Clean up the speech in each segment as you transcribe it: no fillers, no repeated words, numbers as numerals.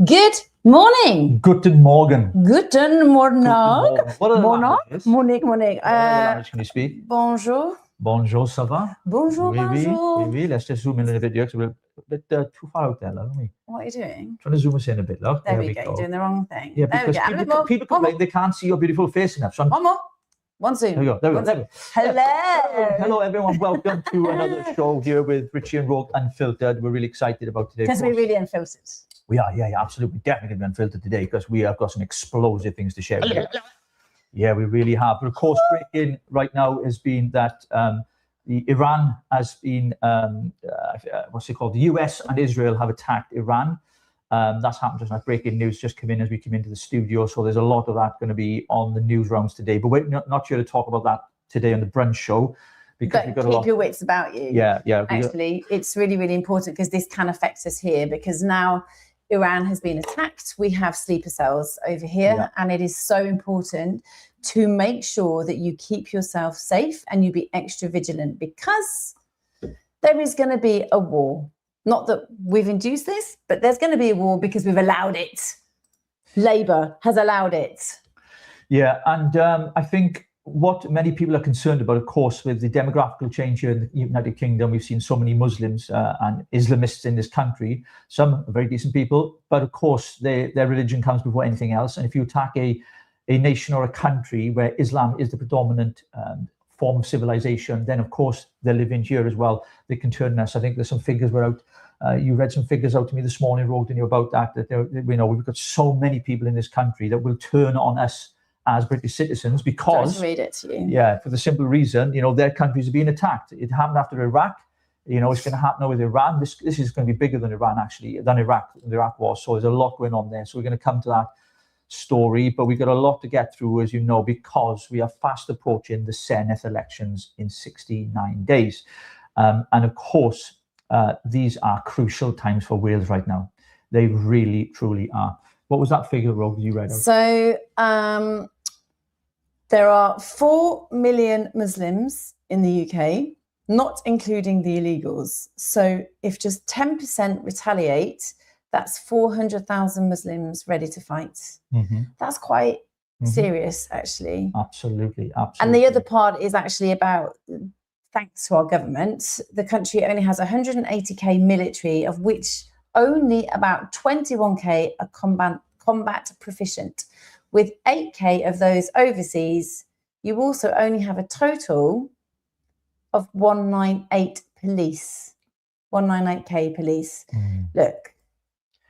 Good morning. Guten Morgen. Guten Morgen. What other Morning. languages? Morning. What other language can you speak? Bonjour. Bonjour, ça va? Bonjour, Oui, oui, bonjour. oui, oui. Let's just zoom in a bit here because we're a bit too far out there, love, aren't we? What are you doing? Trying to zoom us in a bit, love. There we go. You're doing the wrong thing. Yeah, there we because go. people complain they can't see your beautiful face enough. So One more. One zoom. There we go. There we go. There we go. Hello. Hello, everyone. Welcome to another show here with Richie and Rogue Unfiltered. We're really excited about today. Because we're really unfiltered. We are, yeah, absolutely. Definitely going to be unfiltered today because we have got some explosive things to share with you. Yeah, we really have. But of course, breaking right now has been that Iran has been, what's it called? The US and Israel have attacked Iran. That's happened just now. Breaking news just came in as we came into the studio. So there's a lot of that going to be on the news rounds today. But we're not here to talk about that today on the brunch show. Because but keep your wits about you. Yeah. Actually, it's really, really important because this can affect us here because now Iran has been attacked. We have sleeper cells over here, and it is so important to make sure that you keep yourself safe and you be extra vigilant because there is going to be a war. Not that we've induced this, but there's going to be a war because we've allowed it. Labour has allowed it. Yeah, and I think what many people are concerned about, of course, with the demographical change here in the United Kingdom, we've seen so many Muslims and Islamists in this country, some very decent people, but of course their religion comes before anything else. And if you attack a nation or a country where Islam is the predominant form of civilization, then of course they're living here as well. They can turn us. I think there's some figures were out. You read some figures out to me this morning, wrote to you about that we've got so many people in this country that will turn on us as British citizens because read it to you. Yeah, for the simple reason, their countries are being attacked. It happened after Iraq. It's going to happen now with Iran. This is going to be bigger than Iran, actually, than Iraq was. So there's a lot going on there. So we're going to come to that story, but we've got a lot to get through, as you know, because we are fast approaching the Senedd elections in 69 days. And of course, these are crucial times for Wales right now. They really, truly are. What was that figure, Rogue, you read out? So there are 4 million Muslims in the UK, not including the illegals. So if just 10% retaliate, that's 400,000 Muslims ready to fight. Mm-hmm. That's quite serious, actually. Absolutely. And the other part is actually about, thanks to our government, the country only has 180k military, of which only about 21k are combat proficient. With 8k of those overseas, you also only have a total of 198 police. 198k police. Look,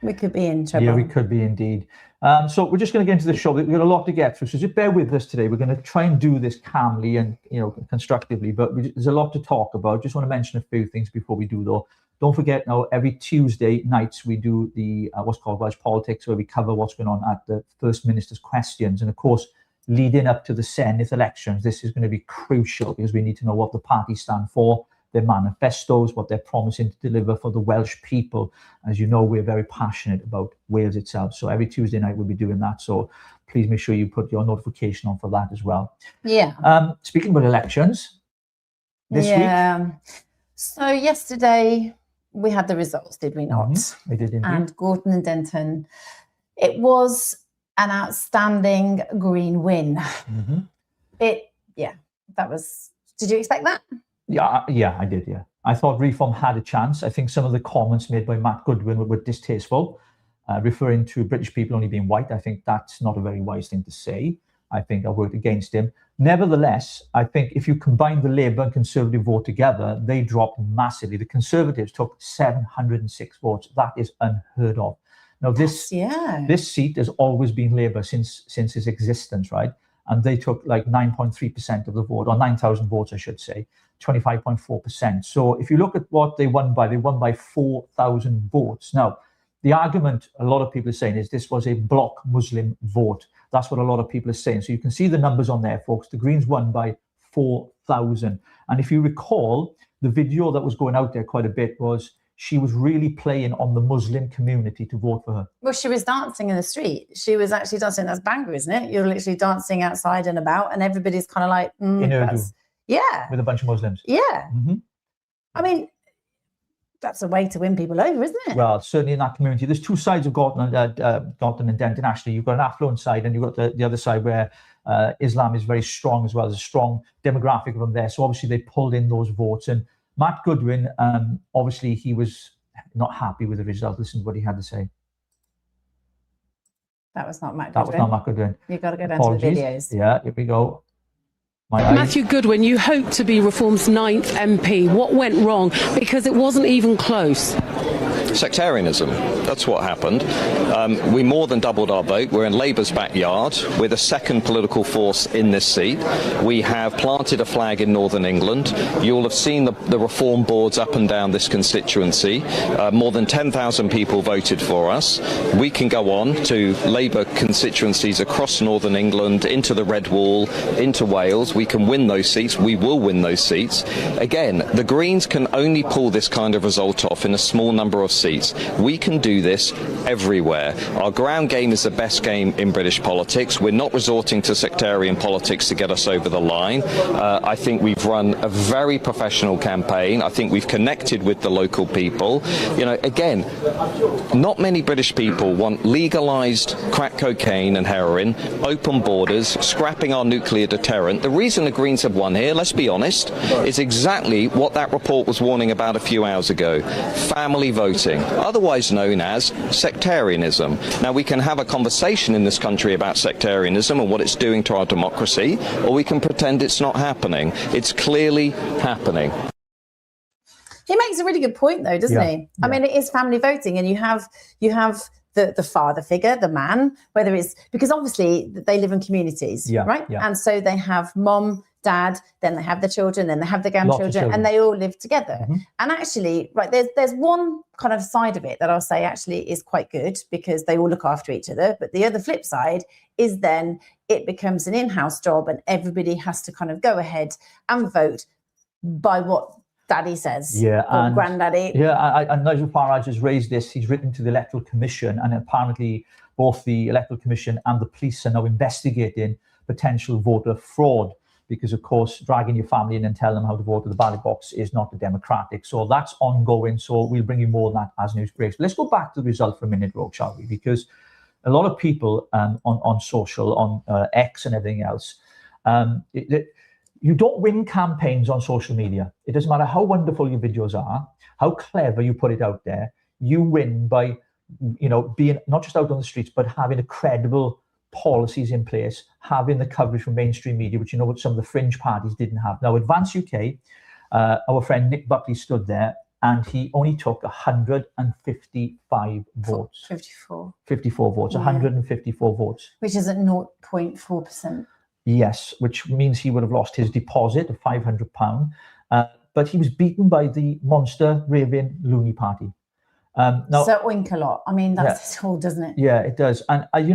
we could be in trouble. Yeah, we could be indeed. So we're just going to get into the show. We've got a lot to get through, so just bear with us today. We're going to try and do this calmly and constructively, but there's a lot to talk about. Just want to mention a few things before we do, though. Don't forget now, every Tuesday nights we do the what's called Geopolitics, where we cover what's going on at the First Minister's questions. And of course, leading up to the Senedd elections, this is going to be crucial because we need to know what the parties stand for, their manifestos, what they're promising to deliver for the Welsh people. As you know, we're very passionate about Wales itself. So every Tuesday night we'll be doing that. So please make sure you put your notification on for that as well. Yeah. Speaking about elections, this week. So yesterday we had the results, did we not? We did indeed. And Gorton and Denton, it was an outstanding Green win. That was, did you expect that? Yeah, I did, yeah. I thought Reform had a chance. I think some of the comments made by Matt Goodwin were distasteful, referring to British people only being white. I think that's not a very wise thing to say. I think I worked against him. Nevertheless, I think if you combine the Labour and Conservative vote together, they dropped massively. The Conservatives took 706 votes. That is unheard of. Now, this seat has always been Labour since its existence, right? And they took like 9.3% of the vote, or 9,000 votes, I should say, 25.4%. So if you look at what they won by 4,000 votes. Now, the argument a lot of people are saying is this was a bloc Muslim vote. That's what a lot of people are saying. So you can see the numbers on there, folks. The Greens won by 4,000. And if you recall, the video that was going out there quite a bit was she was really playing on the Muslim community to vote for her. Well, she was dancing in the street. She was actually dancing. That's Bangor, isn't it? You're literally dancing outside and about, and everybody's kind of like, in Urdu. Yeah. With a bunch of Muslims. Yeah. I mean, that's a way to win people over, isn't it? Well, certainly in that community, there's two sides of Gorton and Denton. Actually, you've got an affluent side, and you've got the other side where Islam is very strong as well. There's a strong demographic of them there. So obviously they pulled in those votes. And Matt Goodwin, obviously he was not happy with the result. Listen to what he had to say. That was not Matt That Goodwin. was not Matt Goodwin. You've got to go down Apologies. to the videos. Yeah, here we go. Matthew Goodwin, you hope to be Reform's 9th MP. What went wrong? Because it wasn't even close. Sectarianism. That's what happened. We more than doubled our vote. We're in Labour's backyard. We're the second political force in this seat. We have planted a flag in Northern England. You'll have seen the reform boards up and down this constituency. More than 10,000 people voted for us. We can go on to Labour constituencies across Northern England, into the Red Wall, into Wales. We can win those seats. We will win those seats. Again, the Greens can only pull this kind of result off in a small number of seats. We can do this everywhere. Our ground game is the best game in British politics. We're not resorting to sectarian politics to get us over the line. I think we've run a very professional campaign. I think we've connected with the local people. You know, again, not many British people want legalised crack cocaine and heroin, open borders, scrapping our nuclear deterrent. The reason the Greens have won here, let's be honest, is exactly what that report was warning about a few hours ago. Family voting, otherwise known as sectarianism. Now, we can have a conversation in this country about sectarianism and what it's doing to our democracy, or we can pretend it's not happening. It's clearly happening. He makes a really good point, though, doesn't he? I mean, it is family voting, and you have the father figure, the man, whether it's because obviously they live in communities, right? Yeah. And so they have mom, dad, then they have the children, then they have the grandchildren, and they all live together. Mm-hmm. And actually, right, there's one kind of side of it that I'll say actually is quite good because they all look after each other. But the other flip side is then it becomes an in-house job and everybody has to kind of go ahead and vote by what Daddy says, or and Granddaddy. Yeah, and Nigel Farage has raised this. He's written to the Electoral Commission, and apparently both the Electoral Commission and the police are now investigating potential voter fraud because, of course, dragging your family in and telling them how to vote at the ballot box is not democratic. So that's ongoing. So we'll bring you more on that as news breaks. But let's go back to the result for a minute, Rogue, shall we? Because a lot of people on social, on X and everything else, you don't win campaigns on social media. It doesn't matter how wonderful your videos are, how clever you put it out there. You win by, being not just out on the streets, but having a credible policies in place, having the coverage from mainstream media, which what some of the fringe parties didn't have. Now, Advance UK, our friend Nick Buckley stood there, and he only took 155 votes. 54 votes, 154 votes. Which is at 0.4%. Yes, which means he would have lost his deposit of £500. But he was beaten by the monster raving Looney Party. Now, so wink a lot. I mean, that's all, doesn't it? Yeah, it does. And we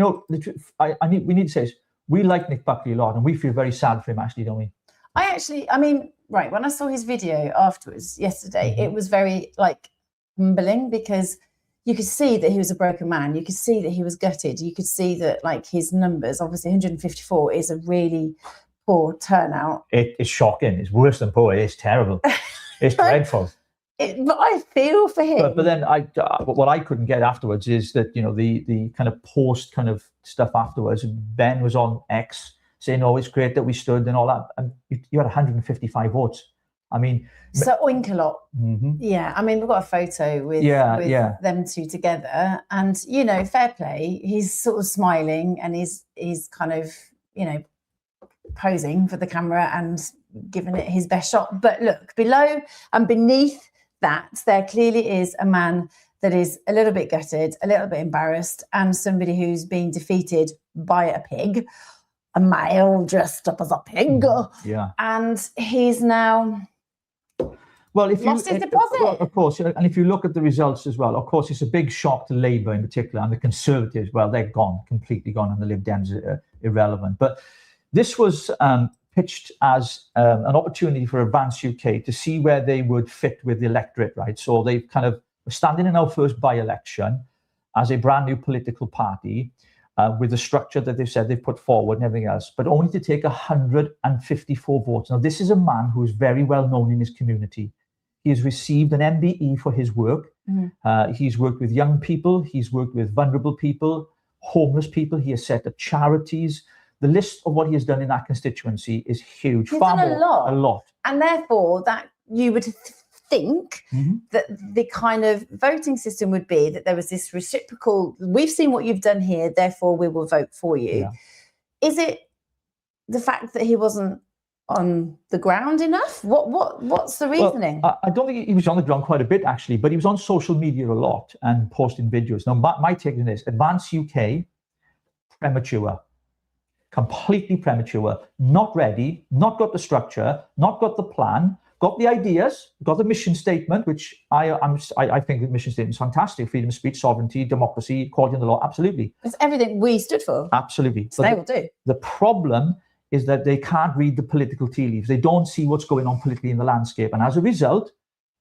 need to say this. We like Nick Buckley a lot, and we feel very sad for him, actually, don't we? Right, when I saw his video afterwards yesterday, it was very humbling because you could see that he was a broken man. You could see that he was gutted. You could see that his numbers, obviously 154 is a really poor turnout. It's shocking. It's worse than poor. It's terrible. It's dreadful. But I feel for him. But then what I couldn't get afterwards is that, the kind of post kind of stuff afterwards, Ben was on X saying, oh, it's great that we stood and all that. And you had 155 votes. I mean, so oink a lot. Mm-hmm. Yeah, I mean, we've got a photo with them two together, and fair play. He's sort of smiling, and he's kind of posing for the camera and giving it his best shot. But look, below and beneath that, there clearly is a man that is a little bit gutted, a little bit embarrassed, and somebody who's been defeated by a pig, a male dressed up as a pig. Yeah, and he's now. Well, if lost his deposit. Well, of course, and if you look at the results as well, of course, it's a big shock to Labour in particular, and the Conservatives. Well, they're gone, completely gone, and the Lib Dems are irrelevant. But this was pitched as an opportunity for Advance UK to see where they would fit with the electorate, right? So they kind of were standing in our first by-election as a brand new political party with the structure that they've said they've put forward and everything else, but only to take 154 votes. Now, this is a man who is very well known in his community. He has received an MBE for his work. He's worked with young people. He's worked with vulnerable people, homeless people. He has set up charities. The list of what he has done in that constituency is huge. He's done a lot. And therefore, that you would think that the kind of voting system would be that there was this reciprocal, we've seen what you've done here, therefore we will vote for you. Yeah. Is it the fact that he wasn't on the ground enough? What's the reasoning? Well, I don't think he was on the ground quite a bit, actually, but he was on social media a lot and posting videos. Now, my take on this, Advance UK, premature. Completely premature, not ready, not got the structure, not got the plan, got the ideas, got the mission statement, which I think the mission statement is fantastic. Freedom of speech, sovereignty, democracy, equality in the law, absolutely. It's everything we stood for. Absolutely. So they will do. The problem is that they can't read the political tea leaves. They don't see what's going on politically in the landscape. And as a result,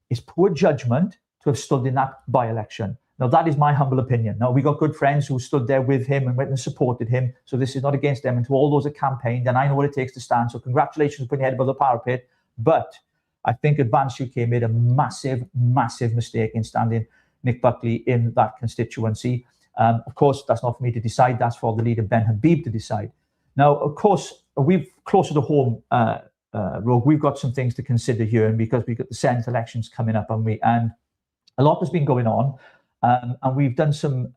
it's poor judgment to have stood in that by-election. Now, that is my humble opinion. Now, we got good friends who stood there with him and went and supported him. So this is not against them. And to all those that campaigned, and I know what it takes to stand. So congratulations for putting your head above the parapet. But I think Advance UK made a massive, massive mistake in standing Nick Buckley in that constituency. Of course, that's not for me to decide. That's for the leader, Ben Habib, to decide. Now, of course, we've closer to home, Rogue, we've got some things to consider here. And because we've got the Senedd elections coming up, and a lot has been going on. And we've done some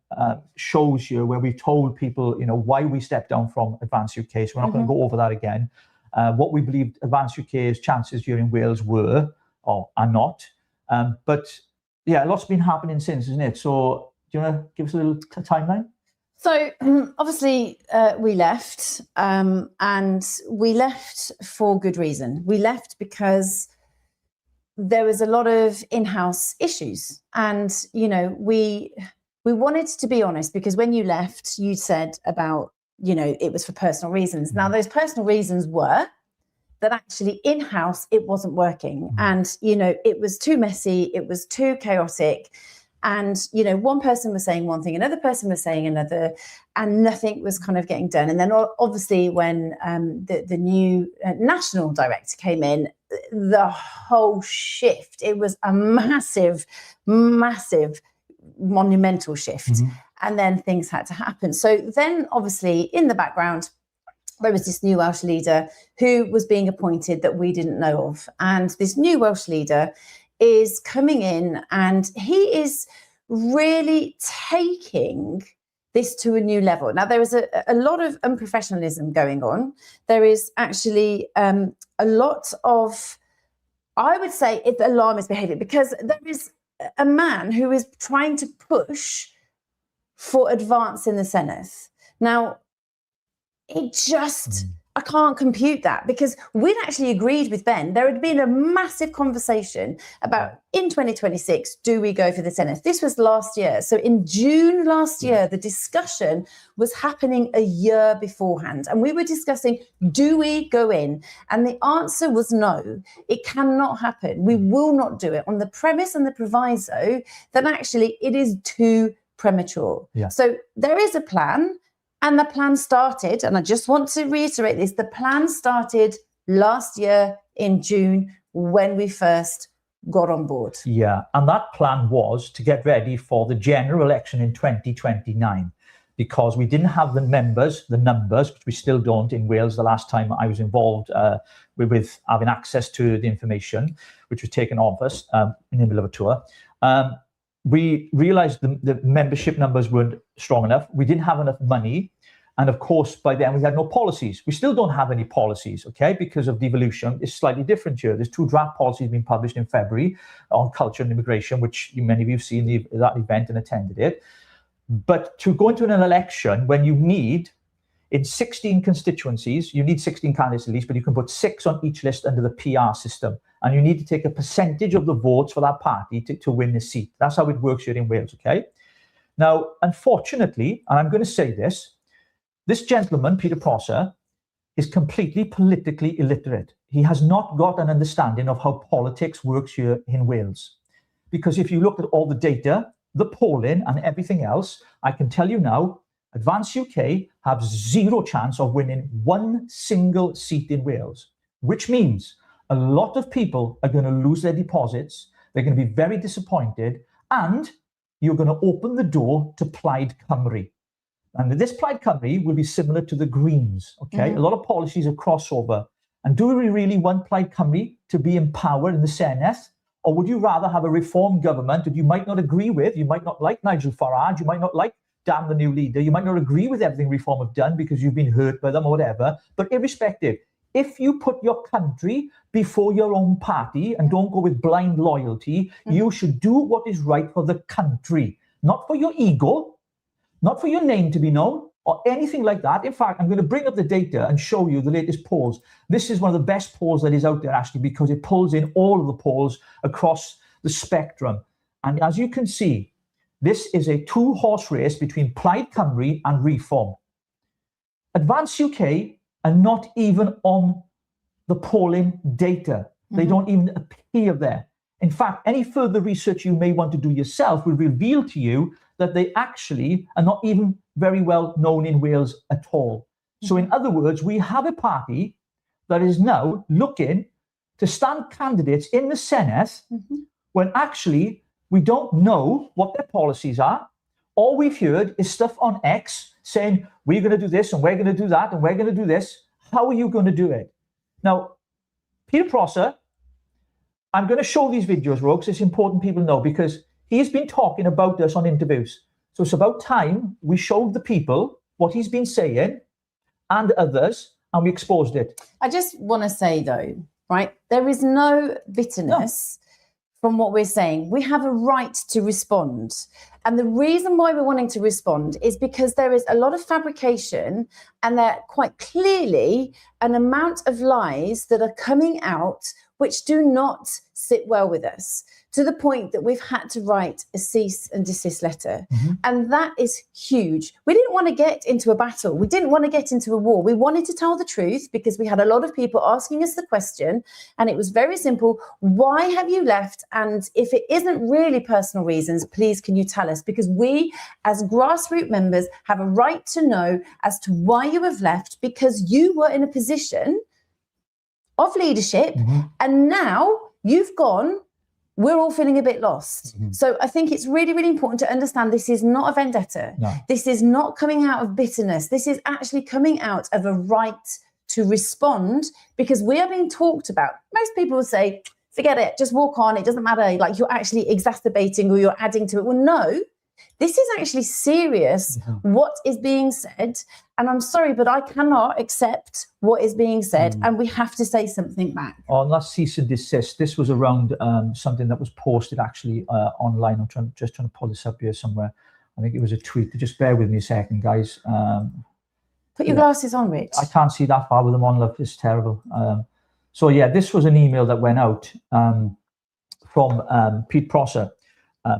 shows here where we've told people, why we stepped down from Advance UK. So we're not going to go over that again. What we believed Advance UK's chances here in Wales were or are not. But yeah, a lot's been happening since, isn't it? So do you want to give us a little timeline? So obviously we left, and we left for good reason. We left because there was a lot of in-house issues, and we wanted to be honest, because when you left, you said about it was for personal reasons. Now those personal reasons were that actually in-house it wasn't working, and it was too messy, it was too chaotic, and one person was saying one thing, another person was saying another, and nothing was kind of getting done. And then obviously when the new national director came in, the whole shift, it was a massive monumental shift. And then things had to happen. So then obviously in the background there was this new Welsh leader who was being appointed that we didn't know of, and this new Welsh leader is coming in and he is really taking this to a new level. Now, there is a lot of unprofessionalism going on. There is actually a lot of, I would say, it's alarmist behaviour, because there is a man who is trying to push for advance in the Senedd. Now, it just, I can't compute that, because we'd actually agreed with Ben. There had been a massive conversation about in 2026, do we go for the Senedd? This was last year. So in June last year, the discussion was happening a year beforehand. And we were discussing, do we go in? And the answer was no, it cannot happen. We will not do it on the premise and the proviso that actually it is too premature. Yeah. So there is a plan. And the plan started, and I just want to reiterate this, the plan started last year in June when we first got on board. Yeah, and that plan was to get ready for the general election in 2029, because we didn't have the numbers, which we still don't in Wales. The last time I was involved with having access to the information, which was taken off us in the middle of a tour. We realized the membership numbers weren't strong enough. We didn't have enough money. And of course, by then we had no policies. We still don't have any policies, okay? Because of devolution, it's slightly different here. There's 2 draft policies being published in February on culture and immigration, which many of you have seen that event and attended it. But to go into an election when you need, in 16 constituencies, you need 16 candidates at least, but you can put 6 on each list under the PR system. And you need to take a percentage of the votes for that party to win the seat. That's how it works here in Wales, okay? Now, unfortunately, and I'm going to say this gentleman, Peter Prosser, is completely politically illiterate. He has not got an understanding of how politics works here in Wales. Because if you look at all the data, the polling and everything else, I can tell you now, Advance UK have 0 chance of winning 1 single seat in Wales, which means a lot of people are going to lose their deposits. They're going to be very disappointed, and you're going to open the door to Plaid Cymru. And this Plaid Cymru will be similar to the Greens, okay? A lot of policies are crossover. And do we really want Plaid Cymru to be in power in the Senedd? Or would you rather have a reform government that you might not agree with? You might not like Nigel Farage, you might not like Dan, the new leader, you might not agree with everything Reform have done because you've been hurt by them or whatever, but irrespective, if you put your country before your own party and don't go with blind loyalty, you should do what is right for the country, not for your ego, not for your name to be known, or anything like that. In fact, I'm going to bring up the data and show you the latest polls. This is one of the best polls that is out there, actually, because it pulls in all of the polls across the spectrum. And as you can see, this is a two-horse race between Plaid Cymru and Reform. Advance UK are not even on the polling data. They don't even appear there. In fact, any further research you may want to do yourself will reveal to you that they actually are not even very well known in Wales at all. So in other words, we have a party that is now looking to stand candidates in the Senedd when actually we don't know what their policies are. All we've heard is stuff on X saying, we're going to do this and we're going to do that and we're going to do this. How are you going to do it? Now, Peter Prosser, I'm going to show these videos, Rogues. It's important people know because he's been talking about us on interviews. So it's about time we showed the people what he's been saying and others, and we exposed it. I just want to say, though, right, there is no bitterness from what we're saying. We have a right to respond. And the reason why we're wanting to respond is because there is a lot of fabrication and there quite clearly an amount of lies that are coming out which do not sit well with us, to the point that we've had to write a cease and desist letter. And that is huge. We didn't want to get into a battle. We didn't want to get into a war. We wanted to tell the truth because we had a lot of people asking us the question, and it was very simple. Why have you left? And if it isn't really personal reasons, please can you tell us? Because we as grassroots members have a right to know as to why you have left, because you were in a position of leadership and now you've gone. We're all feeling a bit lost. So I think it's really, really important to understand this is not a vendetta. No. This is not coming out of bitterness. This is actually coming out of a right to respond, because we are being talked about. Most people will say, forget it, just walk on. It doesn't matter. Like, you're actually exacerbating or you're adding to it. Well, no, this is actually serious, what is being said. And I'm sorry, but I cannot accept what is being said, and we have to say something back. On that cease and desist, this was around something that was posted actually online. I'm just trying to pull this up here somewhere. I think it was a tweet. Just bear with me a second, guys. Put your glasses on, Rich. I can't see that far with them on, love. It's terrible. So yeah, this was an email that went out from Pete Prosser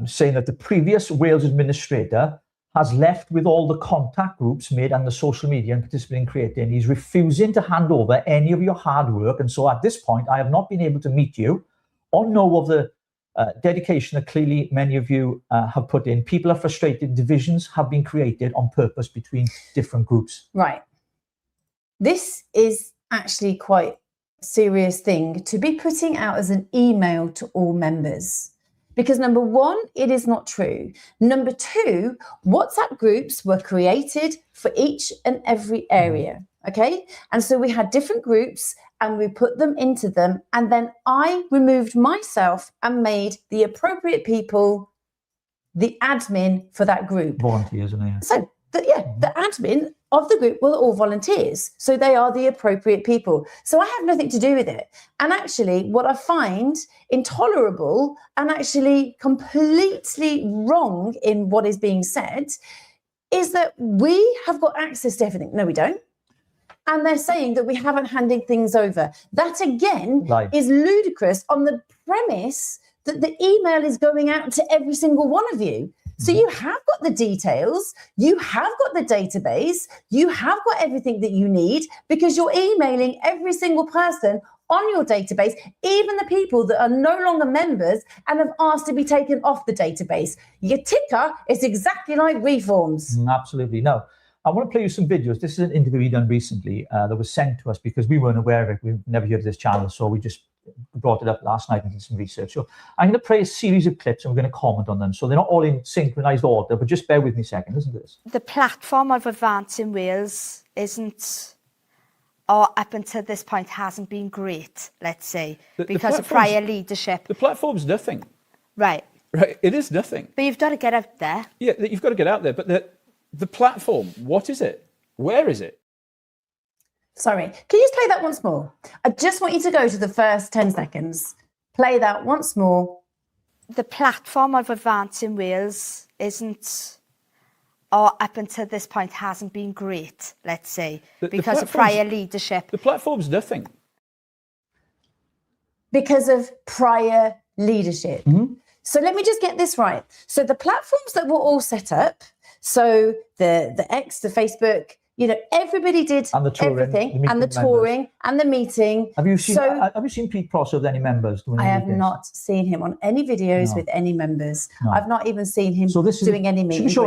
saying that the previous Wales administrator has left with all the contact groups made and the social media and participating in creating. He's refusing to hand over any of your hard work. And so at this point, I have not been able to meet you or know of the dedication that clearly many of you have put in. People are frustrated. Divisions have been created on purpose between different groups. Right. This is actually quite a serious thing to be putting out as an email to all members. Because number one, it is not true. Number two, WhatsApp groups were created for each and every area, okay? And so we had different groups and we put them into them. And then I removed myself and made the appropriate people the admin for that group. Volunteers, isn't it? So, the admin of the group were all volunteers. So they are the appropriate people. So I have nothing to do with it. And actually, what I find intolerable and actually completely wrong in what is being said is that we have got access to everything. No, we don't. And they're saying that we haven't handed things over. That, again, is ludicrous on the premise that the email is going out to every single one of you. So you have got the details, you have got the database, you have got everything that you need, because you're emailing every single person on your database, even the people that are no longer members and have asked to be taken off the database. Your ticker is exactly like Reform's. Absolutely. No, I want to play you some videos. This is an interview we done recently that was sent to us because we weren't aware of it. We've never heard of this channel, so we just brought it up last night and did some research. So I'm going to play a series of clips and we're going to comment on them. So they're not all in synchronized order, but just bear with me a second. Listen to this. The platform of advance in Wales isn't, or up until this point hasn't been great, let's say, because of prior leadership. The platform's nothing. Right. Right, it is nothing. But you've got to get out there. Yeah, you've got to get out there. But the platform, what is it? Where is it? Sorry, can you just play that once more? I just want you to go to the first 10 seconds. Play that once more. The platform of advance in Wales isn't, or up until this point hasn't been great, let's say, because of prior leadership. The platform's nothing. Because of prior leadership. Mm-hmm. So let me just get this right. So the platforms that were all set up, so the X, the Facebook, you know, everybody did and the touring, everything, and the touring and the meeting. Have you seen Pete Pross with any members? I have not seen him on any videos with any members. No. I've not even seen him doing any meetings. Should we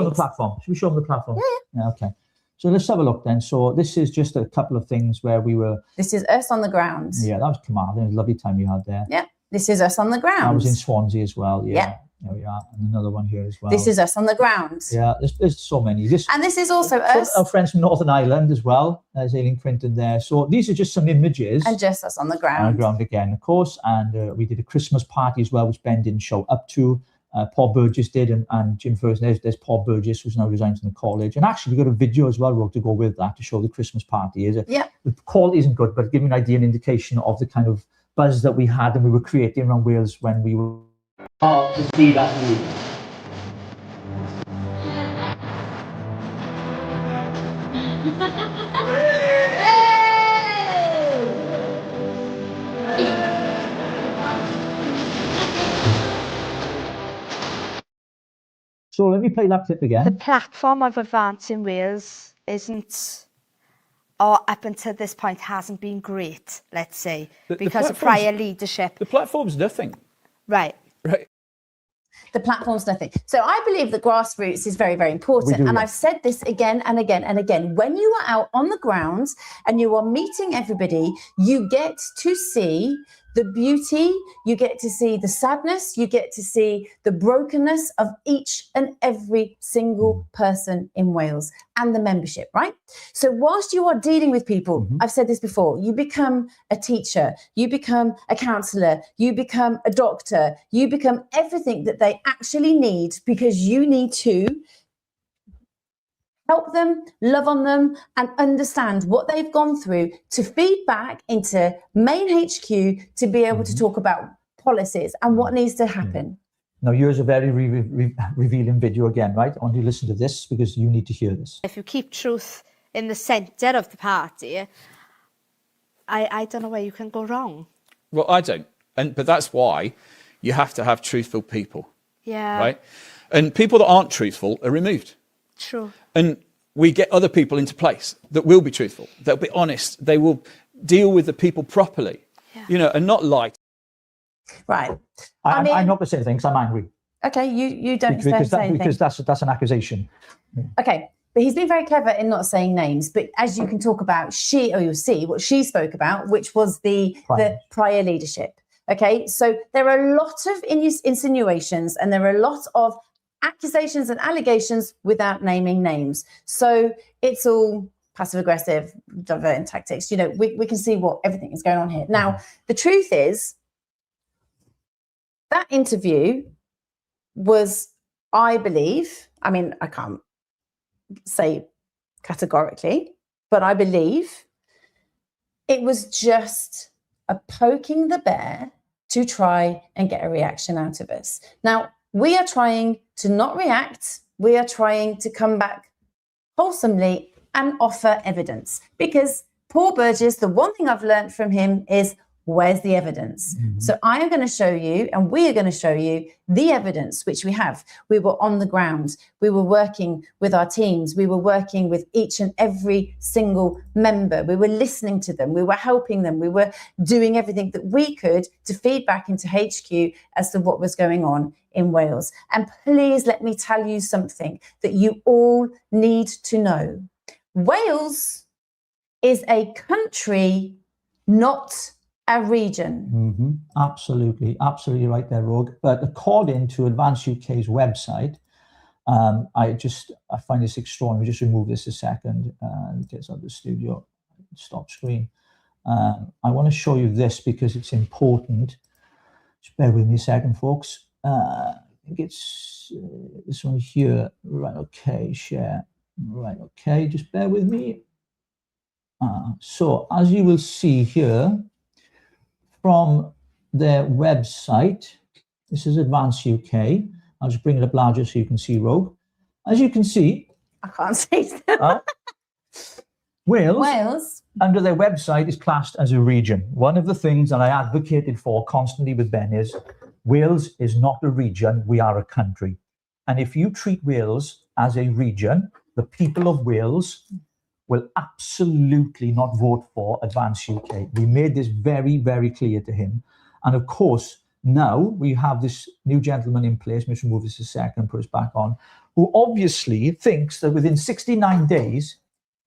show him the platform? Yeah. Okay. So let's have a look then. So this is just a couple of things where we were. This is us on the ground. Yeah, that was Kamal. It was a lovely time you had there. Yeah. This is us on the ground. I was in Swansea as well. Yeah. There we are. And another one here as well. This is us on the ground. Yeah, there's so many. And this is also us. Our friends from Northern Ireland as well. There's Aileen Quinton there. So these are just some images. And just us on the ground. On the ground again, of course. And we did a Christmas party as well, which Ben didn't show up to. Paul Burgess did, and Jim Ferguson. There's Paul Burgess, who's now resigned from the college. And actually, we got a video as well, Rob, to go with that to show the Christmas party. The quality isn't good, but give me an idea, an indication of the kind of buzz that we had and we were creating around Wales when we were to see that movie. So let me play that clip again. The platform of advance in Wales isn't, or up until this point hasn't been great, let's say, because of prior leadership. The platform's nothing. Right. The platform's nothing. So I believe that grassroots is very, very important. And I've said this again and again and again. When you are out on the ground and you are meeting everybody, you get to see the beauty, you get to see the sadness, you get to see the brokenness of each and every single person in Wales and the membership, right? So whilst you are dealing with people, I've said this before, you become a teacher, you become a counsellor, you become a doctor, you become everything that they actually need, because you need to help them, love on them, and understand what they've gone through to feed back into main HQ to be able to talk about policies and what needs to happen. Now, here's a very revealing video again, right? I want you to listen to this because you need to hear this. If you keep truth in the centre of the party, I don't know where you can go wrong. Well, I don't. But that's why you have to have truthful people. Yeah. Right? And people that aren't truthful are removed. True. And we get other people into place that will be truthful, they'll be honest, they will deal with the people properly, you know, and not lie. Right. I'm not going to say anything because I'm angry. Okay, you don't say anything. Because that's an accusation. Okay, but he's been very clever in not saying names. But as you can talk about, you'll see what she spoke about, which was the prior leadership. Okay, so there are a lot of insinuations and there are a lot of accusations and allegations without naming names. So it's all passive aggressive, diverting tactics. You know, we can see what everything is going on here. Now, the truth is that interview was, I believe, I mean, I can't say categorically, but I believe it was just a poking the bear to try and get a reaction out of us. Now, we are trying to not react. We are trying to come back wholesomely and offer evidence, because Paul Burgess, the one thing I've learned from him is, where's the evidence? So I am going to show you, and we are going to show you the evidence which we have. We were on the ground. We were working with our teams. We were working with each and every single member. We were listening to them. We were helping them. We were doing everything that we could to feed back into HQ as to what was going on in Wales. And please let me tell you something that you all need to know. Wales is a country, not a region. Absolutely right there, Rogue. But according to Advance UK's website, I find this extraordinary. Just remove this a second and get out of the studio. Stop screen. I want to show you this because it's important. Just bear with me a second, folks. I think it's this one here. Right, okay, share. Right, okay, just bear with me. So as you will see here from their website, this is Advance UK. I'll just bring it up larger so you can see, Rogue. As you can see, I can't see. Wales, under their website, is classed as a region. One of the things that I advocated for constantly with Ben is Wales is not a region, we are a country. And if you treat Wales as a region, the people of Wales will absolutely not vote for Advance UK. We made this very, very clear to him. And of course, now we have this new gentleman in place, let's remove this a second, put us back on, who obviously thinks that within 69 days,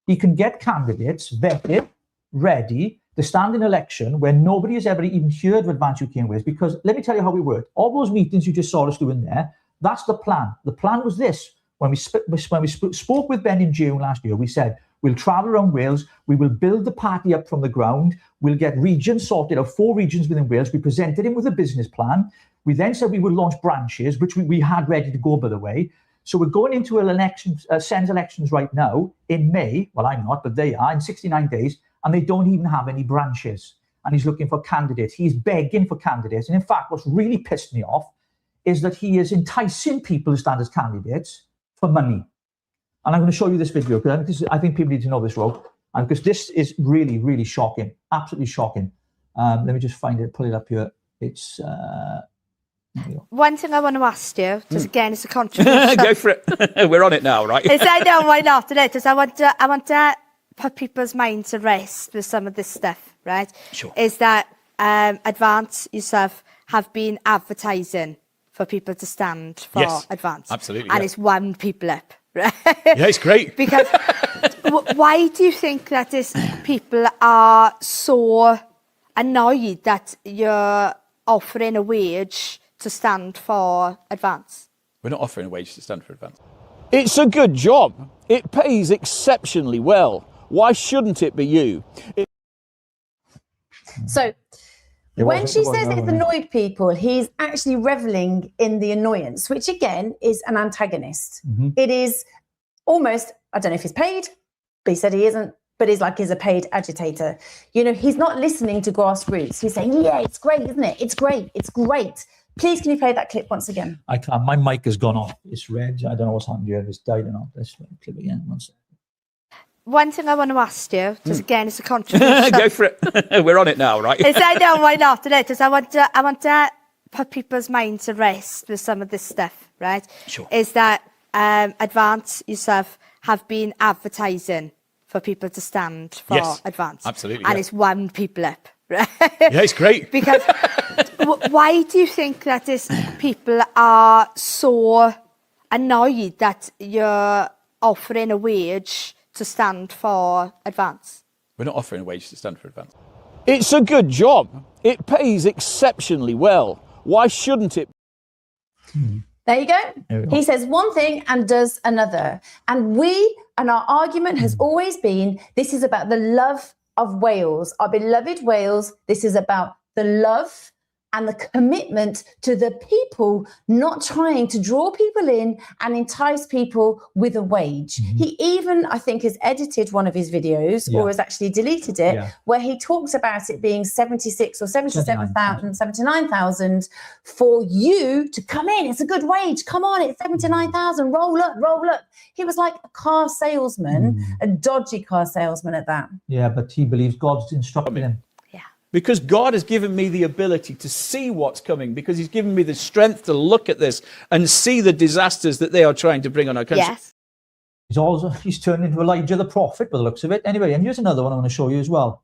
he can get candidates vetted, ready to stand in election when nobody has ever even heard of Advance UK in Wales. Because let me tell you how we worked. All those meetings you just saw us doing there, that's the plan. The plan was this. When we spoke with Ben in June last year, we said, we'll travel around Wales, we will build the party up from the ground, we'll get regions sorted out, 4 regions within Wales. We presented him with a business plan. We then said we would launch branches, which we had ready to go, by the way. So we're going into an election, Senedd elections right now in May. Well, I'm not, but they are in 69 days, and they don't even have any branches. And he's looking for candidates. He's begging for candidates. And in fact, what's really pissed me off is that he is enticing people to stand as candidates for money. And I'm going to show you this video because I think people need to know this, Rob, and because this is really, really shocking, absolutely shocking. Let me just find it, pull it up here. It's one thing I want to ask you, just again, it's a controversial. Go for it. We're on it now, right? Is I know why not today? Because I want to put people's minds at rest with some of this stuff, right? Sure. Is that Advance yourself have been advertising for people to stand for Advance? Absolutely. And it's wound people up, right? Yeah, it's great. Because why do you think that people are so annoyed that you're offering a wage to stand for Advance? We're not offering a wage to stand for Advance. It's a good job. It pays exceptionally well. Why shouldn't it be you? So when she says it's annoyed people, he's actually reveling in the annoyance, which again is an antagonist. It is almost, I don't know if he's paid, but he said he isn't, but he's a paid agitator. You know, he's not listening to grassroots. He's saying, yeah, it's great, isn't it? It's great. It's great. Please, can you play that clip once again? I can't. My mic has gone off. It's red. I don't know what's happened here. It's died or not. Let's clip again. One second. One thing I want to ask you, just again, it's a controversial. Go for it. We're on it now, right? Is I know why not today? Because I want to put people's minds at rest with some of this stuff, right? Sure. Is that Advance yourself have been advertising for people to stand for Advance? Absolutely. And it's wound people up, right? Yeah, it's great. Because why do you think that people are so annoyed that you're offering a wage to stand for Advance? We're not offering a wage to stand for Advance. It's a good job. It pays exceptionally well. Why shouldn't it? There you go. He says one thing and does another. And our argument has always been, this is about the love of Wales, our beloved Wales. This is about the love and the commitment to the people, not trying to draw people in and entice people with a wage. He even, I think, has edited one of his videos or has actually deleted it, where he talks about it being 76 or 77,000, 79,000 for you to come in. It's a good wage. Come on, it's 79,000. Roll up, roll up. He was like a car salesman, a dodgy car salesman at that. Yeah, but he believes God's instructed him. Because God has given me the ability to see what's coming, because he's given me the strength to look at this and see the disasters that they are trying to bring on our country. Yes. He's turned into Elijah the prophet by the looks of it. Anyway, and here's another one I want to show you as well.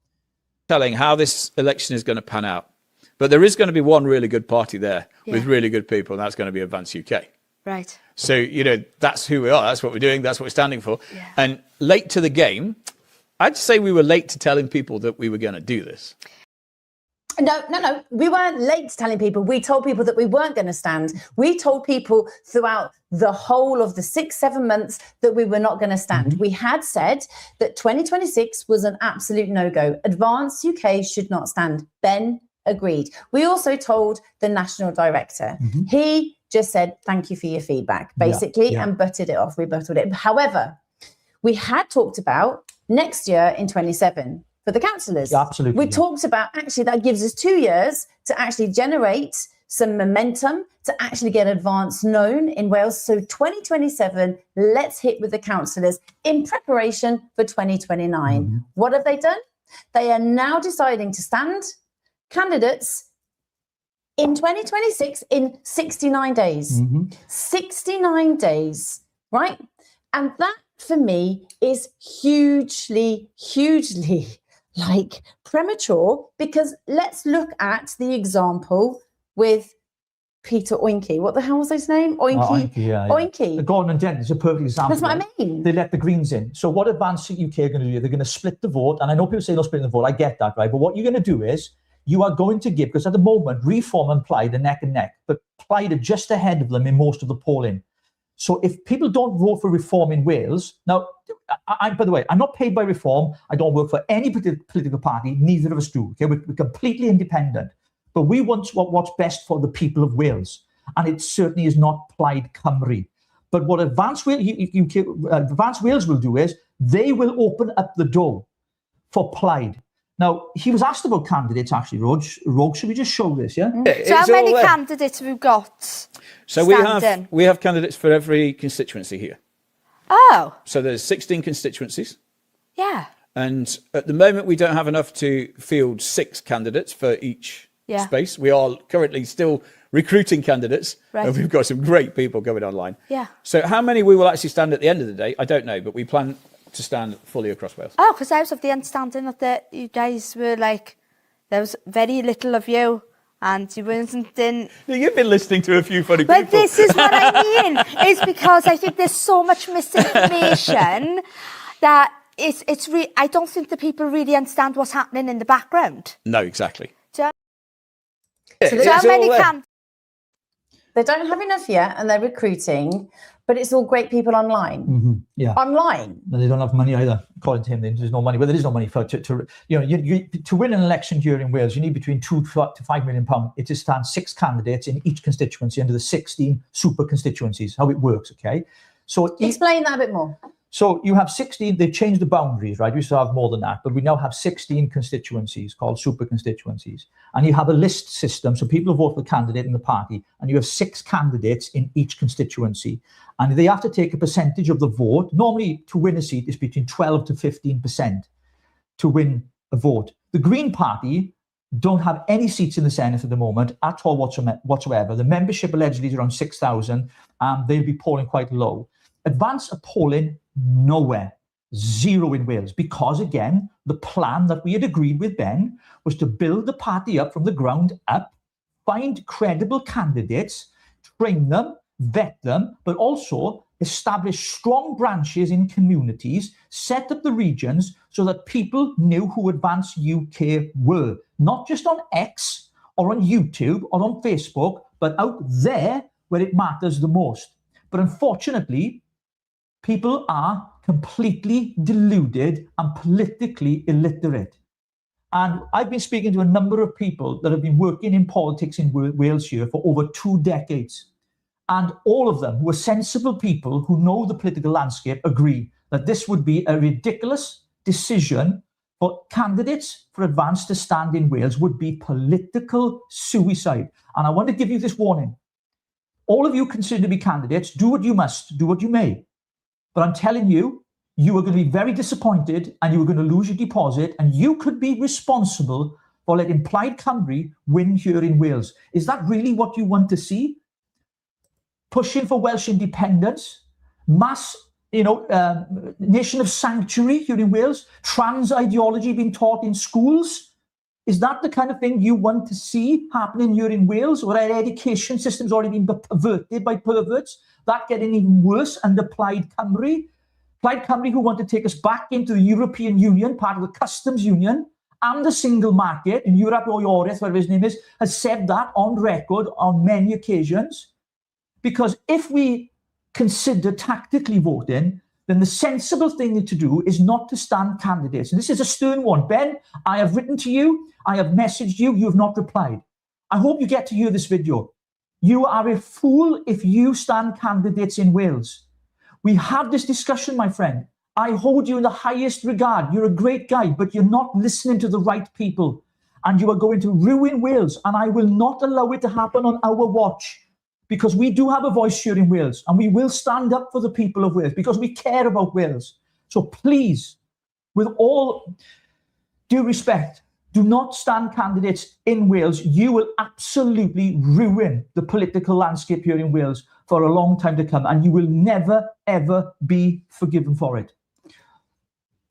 Telling how this election is going to pan out. But there is going to be one really good party there with really good people, and that's going to be Advance UK. Right. So, you know, that's who we are. That's what we're doing. That's what we're standing for. Yeah. And late to the game, I'd say we were late to telling people that we were going to do this. No. We weren't late telling people. We told people that we weren't going to stand. We told people throughout the whole of the 6-7 months that we were not going to stand. We had said that 2026 was an absolute no-go. Advance UK should not stand. Ben agreed. We also told the national director. He just said, thank you for your feedback, basically, and butted it off, rebutted it. However, we had talked about next year in 27 for the councillors. Yeah, absolutely. We talked about, actually, that gives us 2 years to actually generate some momentum, to actually get Advance known in Wales. So 2027, let's hit with the councillors in preparation for 2029. What have they done? They are now deciding to stand candidates in 2026 in 69 days. 69 days, right? And that, for me, is hugely like premature, because let's look at the example with Peter Oinke. What the hell was his name? Oinke. Oinke. The Gorton and Denton is a perfect example. That's what I mean. They let the Greens in. So what Advance UK are going to do, they're going to split the vote. And I know people say they'll split the vote. I get that, right? But what you're going to do is you are going to give, because at the moment, Reform and Plaid are neck and neck, but Plaid are just ahead of them in most of the polling. So if people don't vote for Reform in Wales, now, by the way, I'm not paid by Reform. I don't work for any political party. Neither of us do. Okay, we're completely independent. But we want what's best for the people of Wales. And it certainly is not Plaid Cymru. But what Advance Wales will do is they will open up the door for Plaid. Now, he was asked about candidates, actually, Rog. Should we just show this, yeah? So how many candidates have we got? So we have candidates for every constituency here. Oh. So there's 16 constituencies. Yeah. And at the moment, we don't have enough to field 6 candidates for each space. We are currently still recruiting candidates. Right. And we've got some great people going online. Yeah. So how many we will actually stand at the end of the day, I don't know, but we plan to stand fully across Wales. Oh, because I was of the understanding that you guys were like, there was very little of you and you weren't in... You've been listening to a few funny people. But this is what I mean, is because I think there's so much misinformation that I don't think the people really understand what's happening in the background. No, exactly. So how many candidates? They don't have enough yet, and they're recruiting, but it's all great people online. Online. No, they don't have money either. According to him, there's no money. Well, there is no money to win an election here in Wales. You need between £2 to £5 million. It just stands 6 candidates in each constituency under the 16 super constituencies. How it works, okay? So explain that a bit more. So you have 16, they've changed the boundaries, right? We used to have more than that, but we now have 16 constituencies called super constituencies. And you have a list system, so people vote for the candidate in the party, and you have 6 candidates in each constituency. And they have to take a percentage of the vote. Normally, to win a seat is between 12 to 15% to win a vote. The Green Party don't have any seats in the Senedd at the moment at all whatsoever. The membership allegedly is around 6,000, and they'll be polling quite low. Advance are polling nowhere, 0 in Wales, because again, the plan that we had agreed with Ben was to build the party up from the ground up, find credible candidates, train them, vet them, but also establish strong branches in communities, set up the regions so that people knew who Advance UK were, not just on X or on YouTube or on Facebook, but out there where it matters the most. But unfortunately, people are completely deluded and politically illiterate. And I've been speaking to a number of people that have been working in politics in Wales here for over 2 decades. And all of them, who are sensible people who know the political landscape, agree that this would be a ridiculous decision for candidates for Advance to stand in Wales, would be political suicide. And I want to give you this warning. All of you consider to be candidates, do what you must, do what you may. But I'm telling you, you are going to be very disappointed and you are going to lose your deposit, and you could be responsible for letting Plaid Cymru win here in Wales. Is that really what you want to see? Pushing for Welsh independence, mass, nation of sanctuary here in Wales, trans ideology being taught in schools. Is that the kind of thing you want to see happening here in Wales, where our education system's already been perverted by perverts? That getting even worse under Plaid Cymru. Plaid Cymru, who want to take us back into the European Union, part of the customs union, and the single market in Europe, or Yoreth, whatever his name is, has said that on record on many occasions. Because if we consider tactically voting, then the sensible thing to do is not to stand candidates. And this is a stern one. Ben, I have written to you, I have messaged you, you have not replied. I hope you get to hear this video. You are a fool if you stand candidates in Wales. We had this discussion, my friend. I hold you in the highest regard. You're a great guy, but you're not listening to the right people. And you are going to ruin Wales. And I will not allow it to happen on our watch. Because we do have a voice here in Wales. And we will stand up for the people of Wales. Because we care about Wales. So please, with all due respect, do not stand candidates in Wales. You will absolutely ruin the political landscape here in Wales for a long time to come. And you will never, ever be forgiven for it.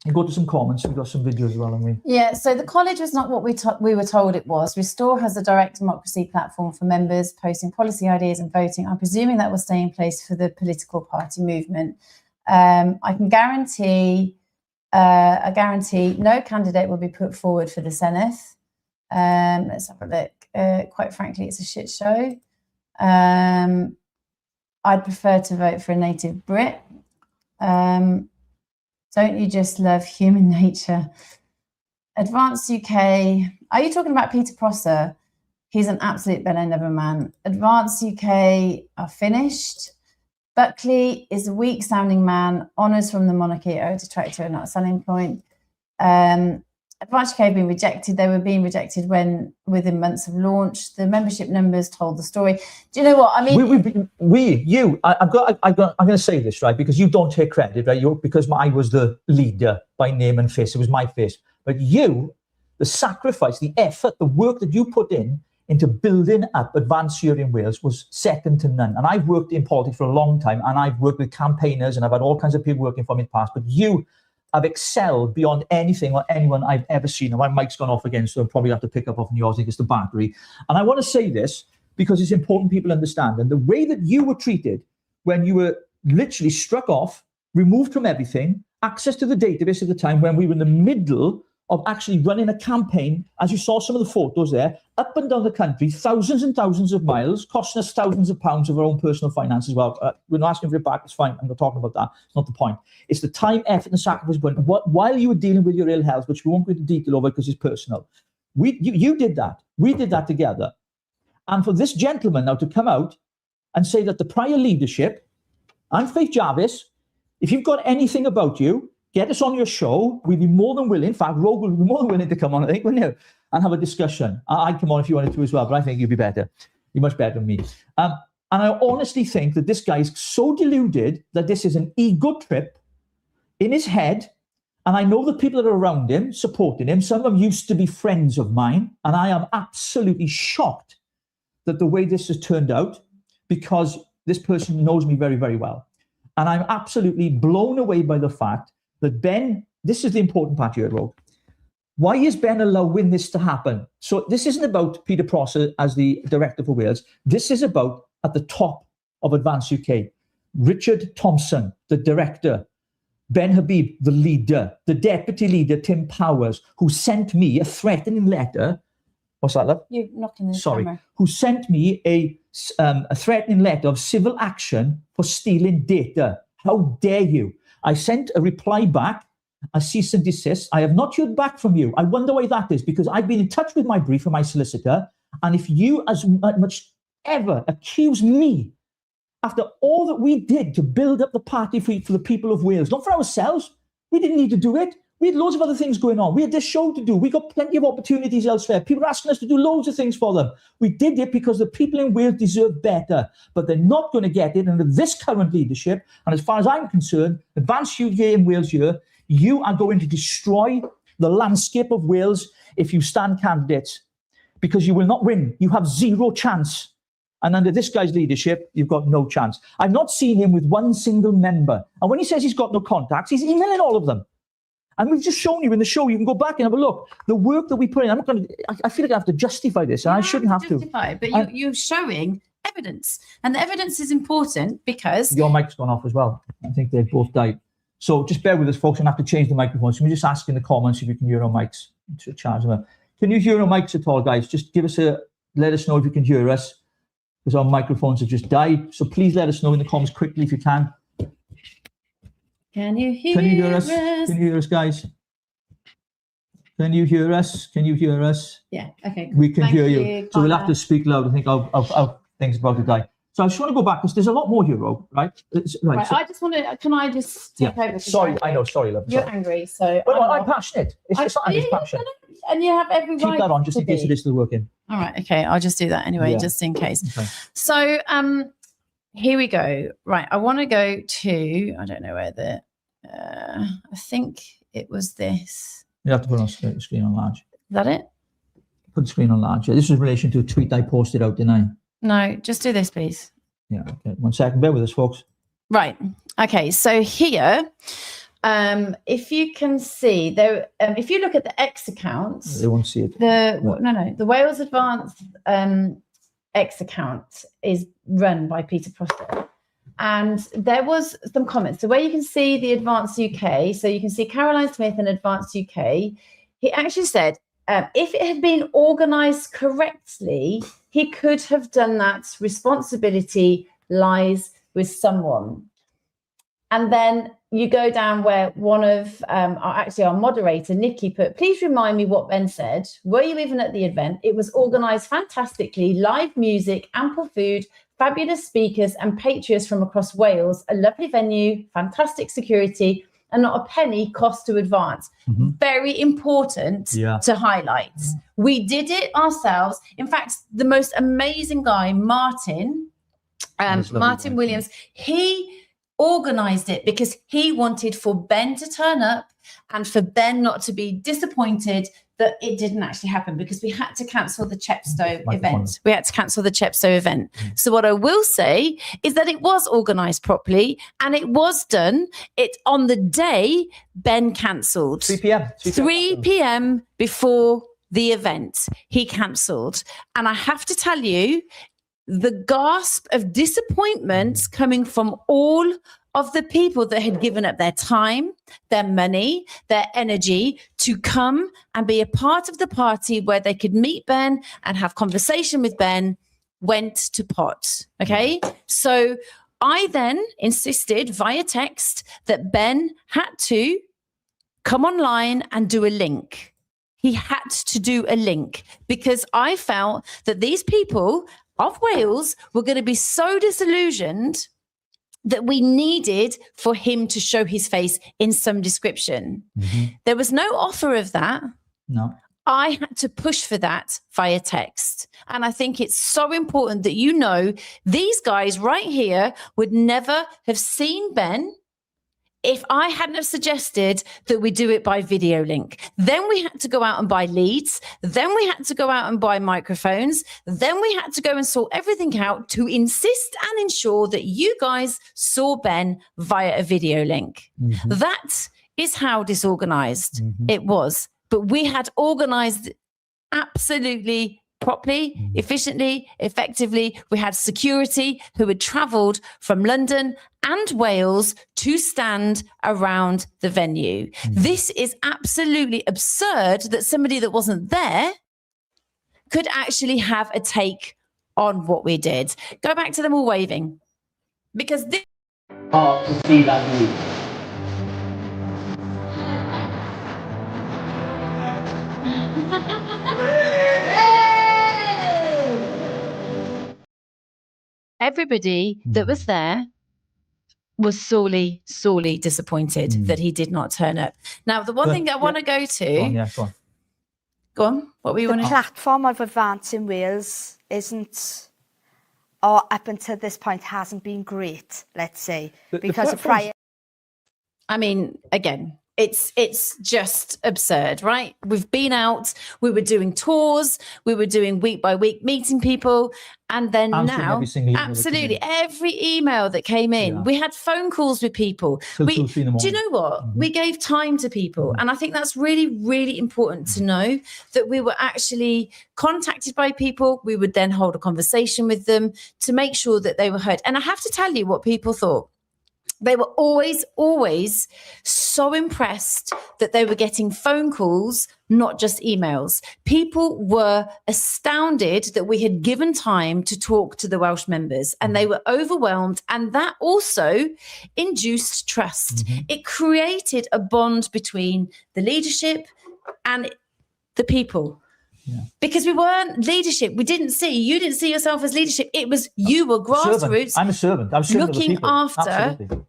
You go to some comments. We've got some videos as well, haven't we? Yeah, so the college was not what we were told it was. Restore has a direct democracy platform for members posting policy ideas and voting. I'm presuming that will stay in place for the political party movement. I can guarantee... I guarantee no candidate will be put forward for the Senedd. Let's have a look. Quite frankly, it's a shit show. I'd prefer to vote for a native Brit. Don't you just love human nature? Advanced UK. Are you talking about Peter Prosser? He's an absolute Benno Never man. Advanced UK are finished. Buckley is a weak-sounding man. Honours from the monarchy are a detractor and not a selling point. Advanced UK have been rejected. They were being rejected within months of launch. The membership numbers told the story. Do you know what I mean? I'm going to say this, right? Because you don't take credit, right? Because I was the leader by name and face. It was my face. But you, the sacrifice, the effort, the work that you put into building up Advance here in Wales was second to none. And I've worked in politics for a long time, and I've worked with campaigners, and I've had all kinds of people working for me in the past. But you have excelled beyond anything or anyone I've ever seen. And my mic's gone off again, so I'll probably have to pick up off yours. I think it's the battery. And I want to say this because it's important people understand. And the way that you were treated when you were literally struck off, removed from everything, access to the database at the time when we were in the middle of actually running a campaign, as you saw some of the photos there, up and down the country, thousands and thousands of miles, costing us thousands of pounds of our own personal finance as well. We're not asking for it back, it's fine, I'm not talking about that, it's not the point. It's the time, effort and sacrifice, but while you were dealing with your ill health, which we won't go into detail over because it's personal, you did that, we did that together. And for this gentleman now to come out and say that the prior leadership, and Faith Jarvis, if you've got anything about you, get us on your show. We'd be more than willing. In fact, Rogue will be more than willing to come on, I think, wouldn't you? And have a discussion. I'd come on if you wanted to as well, but I think you'd be better. You're much better than me. And I honestly think that this guy is so deluded that this is an ego trip in his head. And I know the people that are around him, supporting him, some of them used to be friends of mine. And I am absolutely shocked that the way this has turned out, because this person knows me very, very well. And I'm absolutely blown away by the fact that Ben, this is the important part here, Rogue. Why is Ben allowing this to happen? So this isn't about Peter Prosser as the director for Wales. This is about at the top of Advance UK. Richard Thompson, the director. Ben Habib, the leader. The deputy leader, Tim Powers, who sent me a threatening letter. What's that, love? You're knocking the camera. Who sent me a threatening letter of civil action for stealing data. How dare you? I sent a reply back, a cease and desist. I have not heard back from you. I wonder why that is, because I've been in touch with my brief and my solicitor. And if you as much ever accuse me, after all that we did to build up the party for the people of Wales, not for ourselves, we didn't need to do it. We had loads of other things going on. We had this show to do. We got plenty of opportunities elsewhere. People are asking us to do loads of things for them. We did it because the people in Wales deserve better, but they're not going to get it under this current leadership. And as far as I'm concerned, Advance UK in Wales here, you are going to destroy the landscape of Wales if you stand candidates, because you will not win. You have zero chance. And under this guy's leadership, you've got no chance. I've not seen him with one single member. And when he says he's got no contacts, he's emailing all of them. And we've just shown you in the show, you can go back and have a look. The work that we put in, I feel like I have to justify this, and I shouldn't have to. But you're showing evidence. And the evidence is important because... Your mic's gone off as well. I think they both died. So just bear with us, folks. I'm going to have to change the microphone. So we just ask in the comments if you can hear our mics. to charge them up. Can you hear our mics at all, guys? Just let us know if you can hear us, because our microphones have just died. So please let us know in the comments quickly if you can. Can you hear us? Can you hear us, guys? Can you hear us? Can you hear us? Yeah. Okay. We can Thank hear you. So we'll have to speak loud. I think our thing's about to die. So I just want to go back because there's a lot more here, Rob, right? Right. So, I just want to. Can I just take over? sorry, I know. Sorry, love. You're Sorry. angry, so. Well, I'm passionate. It's just passion. And you have every right. Keep that on, just in case it is still working. All right. Okay. I'll just do that anyway, just in case. Okay. So, here we go. Right. I want to go to. I don't know where the. I think it was this. You have to put on screen on large. Is that it? Put the screen on large. Yeah, this was in relation to a tweet I posted out, didn't I? No, just do this, please. Yeah. Okay. 1 second. Bear with us, folks. Right. Okay. So here, if you can see there, if you look at the X account, They won't see it. The Wales Advanced X account is run by Peter Prosser. And there was some comments. So where you can see the Advanced UK, so you can see Caroline Smith and Advanced UK, he actually said, if it had been organised correctly, he could have done that. Responsibility lies with someone. And then you go down where one of our moderator, Nikki, put, please remind me what Ben said. Were you even at the event? It was organised fantastically, live music, ample food, fabulous speakers and patriots from across Wales, a lovely venue, fantastic security, and not a penny cost to advance. Mm-hmm. Very important to highlight. Mm-hmm. We did it ourselves. In fact, the most amazing guy, Martin Williams, he organised it because he wanted for Ben to turn up and for Ben not to be disappointed that it didn't actually happen, because we had to cancel the Chepstow event. We had to cancel the Chepstow event. So what I will say is that it was organised properly and it was done. It on the day Ben cancelled. 3 p.m. 3 p.m. before the event, he cancelled. And I have to tell you, the gasp of disappointment coming from all of the people that had given up their time, their money, their energy to come and be a part of the party where they could meet Ben and have conversation with Ben went to pot. Okay. So I then insisted via text that Ben had to come online and do a link. He had to do a link because I felt that these people of Wales were going to be so disillusioned that we needed for him to show his face in some description. Mm-hmm. There was no offer of that. No. I had to push for that via text. And I think it's so important that you know these guys right here would never have seen Ben if I hadn't have suggested that we do it by video link. Then we had to go out and buy leads. Then we had to go out and buy microphones. Then we had to go and sort everything out to insist and ensure that you guys saw Ben via a video link. Mm-hmm. That is how disorganized it was. But we had organized absolutely properly, efficiently, effectively. We had security who had travelled from London and Wales to stand around the venue. This is absolutely absurd that somebody that wasn't there could actually have a take on what we did. Go back to them all waving. Because this... to see that move. Everybody that was there was sorely, sorely disappointed that he did not turn up. Now, the one thing I want to go to... Go on. What were you want to... The platform of Advancing Wales isn't, or up until this point, hasn't been great, let's say, because of prior... I mean, again... It's just absurd, right? We've been out, we were doing tours, we were doing week by week meeting people, and then now, absolutely every email that came in, we had phone calls with people. Do you know what? We gave time to people, and I think that's really, really important to know that we were actually contacted by people. We would then hold a conversation with them to make sure that they were heard. And I have to tell you what people thought. They were always so impressed that they were getting phone calls, not just emails. People were astounded that we had given time to talk to the Welsh members, and they were overwhelmed. And that also induced trust. It created a bond between the leadership and the people. Yeah. Because we weren't leadership. You didn't see yourself as leadership. It was you were grassroots. I'm a servant. I'm servant looking of the people. after Absolutely.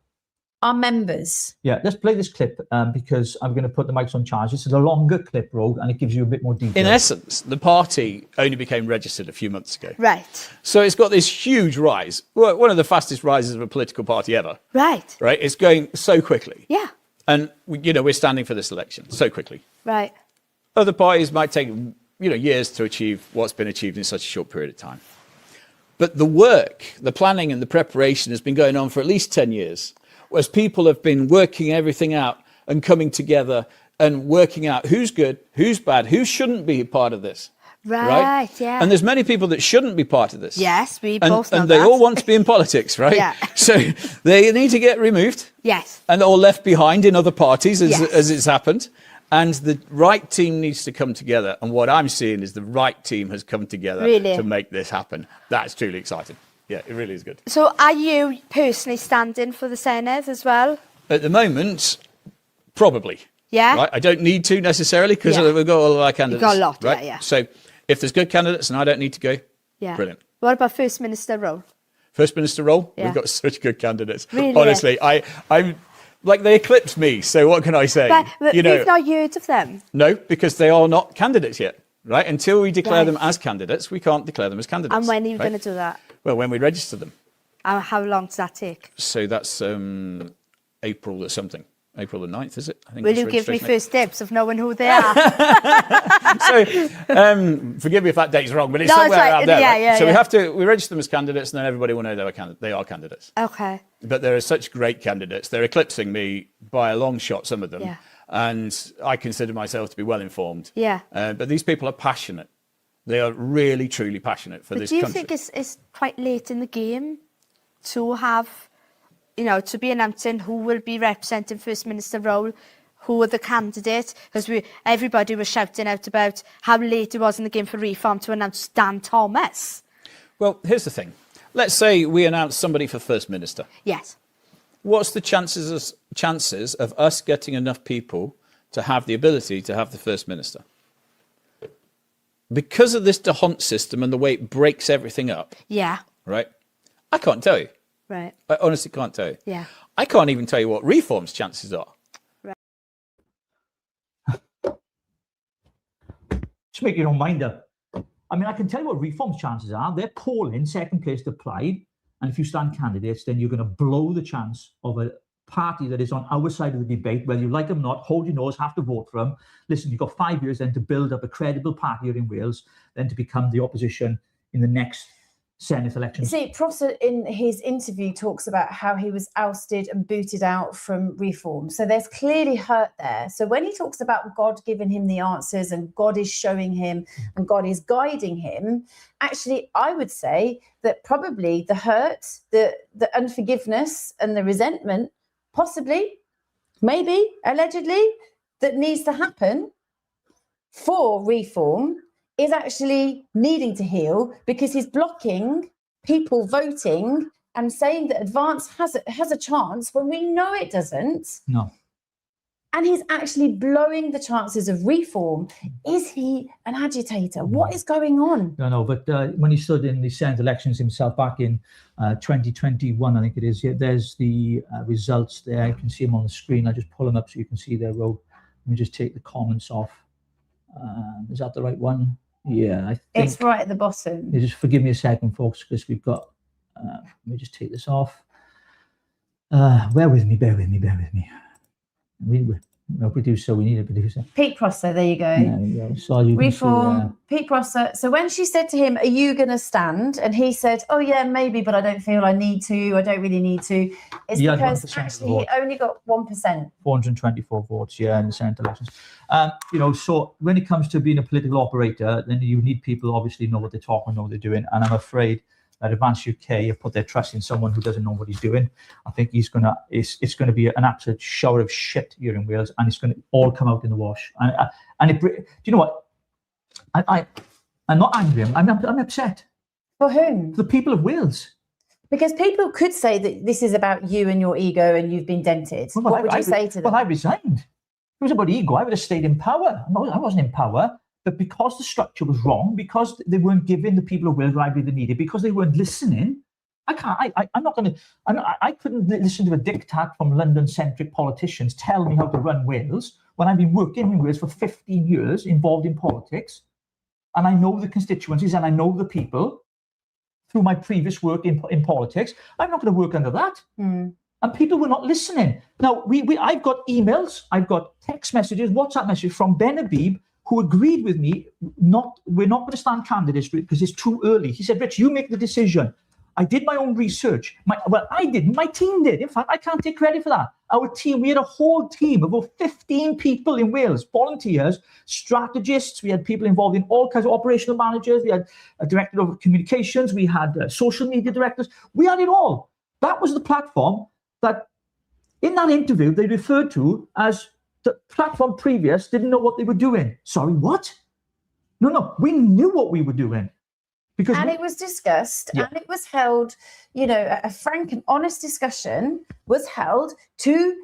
Our members. Yeah, let's play this clip because I'm going to put the mics on charge. This is a longer clip, Road, and it gives you a bit more detail. In essence, the party only became registered a few months ago. Right. So it's got this huge rise, one of the fastest rises of a political party ever. Right. Right. It's going so quickly. Yeah. And, we're standing for this election so quickly. Right. Other parties might take, years to achieve what's been achieved in such a short period of time. But the work, the planning and the preparation has been going on for at least 10 years. As people have been working everything out and coming together and working out who's good, who's bad, who shouldn't be part of this. Right, yeah. And there's many people that shouldn't be part of this. Yes, we both know and they all want to be in politics, right? Yeah. So they need to get removed. Yes. And all left behind in other parties Yes. as it's happened. And the right team needs to come together. And what I'm seeing is the right team has come together to make this happen. That's truly exciting. Yeah, it really is good. So are you personally standing for the Senedd as well? At the moment, probably. Yeah? Right? I don't need to necessarily because we've got all of our candidates. You've got a lot, right? yeah. So if there's good candidates and I don't need to go, brilliant. What about First Minister role? First Minister role? Yeah. We've got such good candidates. Really? Honestly, I'm like, they eclipse me. So what can I say? But we've not heard of them. No, because they are not candidates yet. Right? Until we declare them as candidates, we can't declare them as candidates. And when are you going to do that? Well, when we register them. How long does that take? So that's April or something. April the 9th, is it? I think Will you give me first tips of knowing who they are? So, forgive me if that date's wrong, but it's somewhere around there. Yeah, so we register them as candidates, and then everybody will know they are candidates. Okay. But there are such great candidates. They're eclipsing me by a long shot, some of them. Yeah. And I consider myself to be well informed. Yeah. But these people are passionate. They are really, truly passionate for this country. Do you think it's quite late in the game to have, to be announcing who will be representing First Minister role, who are the candidates? Because everybody was shouting out about how late it was in the game for Reform to announce Dan Thomas. Well, here's the thing. Let's say we announce somebody for First Minister. Yes. What's the chances of us getting enough people to have the ability to have the First Minister? Because of this DeHont system and the way it breaks everything up. Yeah. Right? I can't tell you. Right. I honestly can't tell you. Yeah. I can't even tell you what Reform's chances are. Right. Just make your own mind up. I mean, I can tell you what Reform's chances are. They're polling second place to Plaid. And if you stand candidates, then you're going to blow the chance of a party that is on our side of the debate, whether you like them or not, hold your nose, have to vote for them. Listen, you've got 5 years then to build up a credible party here in Wales, then to become the opposition in the next Senedd election. See, Prosser in his interview talks about how he was ousted and booted out from Reform. So there's clearly hurt there. So when he talks about God giving him the answers and God is showing him and God is guiding him, actually, I would say that probably the hurt, the unforgiveness and the resentment, possibly, maybe, allegedly, that needs to happen for Reform is actually needing to heal because he's blocking people voting and saying that Advance has a chance when we know it doesn't. No. And he's actually blowing the chances of Reform. Is he an agitator? What is going on? No, but when he stood in the Senedd elections himself back in 2021, I think it is, there's the results there. You can see them on the screen. I just pull them up so you can see their row. Let me just take the comments off. Is that the right one? Yeah, I think it's right at the bottom. Just forgive me a second, folks, because we've got. Let me just take this off. Bear with me. No producer. We need a producer. Pete Prosser. There you go. Yeah, so you Reform. Pete Prosser. So when she said to him, "Are you going to stand?" and he said, "Oh yeah, maybe, but I don't feel I need to. I don't really need to." It's because actually he only got 1%. 424 votes, in the Senedd elections. So when it comes to being a political operator, then you need people obviously know what they're talking, know what they're doing. And I'm afraid that Advance UK have put their trust in someone who doesn't know what he's doing. I think it's going to be an absolute shower of shit here in Wales, and it's going to all come out in the wash. And do you know what? I'm not angry. I'm upset. For whom? For the people of Wales. Because people could say that this is about you and your ego and you've been dented. Well, what would you say to them? Well, I resigned. It was about ego. I would have stayed in power. I wasn't in power. But because the structure was wrong, because they weren't giving the people of Wales what I really needed, because they weren't listening, I couldn't listen to a diktat from London-centric politicians tell me how to run Wales when I've been working in Wales for 15 years, involved in politics, and I know the constituencies and I know the people through my previous work in politics. I'm not going to work under that. And people were not listening. Now, I've got emails, I've got text messages, WhatsApp messages from Ben Habib, who agreed with me, we're not going to stand candidates because it's too early. He said, Rich, you make the decision. I did my own research. I didn't, my team did. In fact, I can't take credit for that. Our team, we had a whole team of over 15 people in Wales, volunteers, strategists. We had people involved in all kinds of operational managers. We had a director of communications. We had social media directors. We had it all. That was the platform that in that interview they referred to as the platform previous didn't know what they were doing. Sorry, what? No, we knew what we were doing. And it was discussed, and it was held, a frank and honest discussion was held to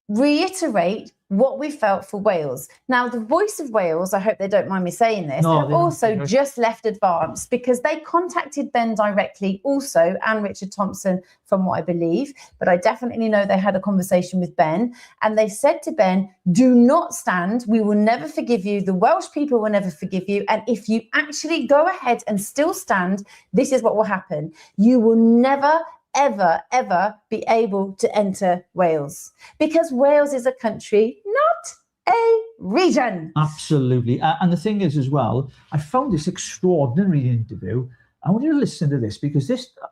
reiterate what we felt for Wales. Now, the Voice of Wales, I hope they don't mind me saying this, have also just left Advance because they contacted Ben directly also, and Richard Thompson, from what I believe, but I definitely know they had a conversation with Ben, and they said to Ben, do not stand, we will never forgive you, the Welsh people will never forgive you, and if you actually go ahead and still stand, this is what will happen. You will never, ever be able to enter Wales, because Wales is a country, not a region. Absolutely. And the thing is as well, I found this extraordinary interview. I want you to listen to this because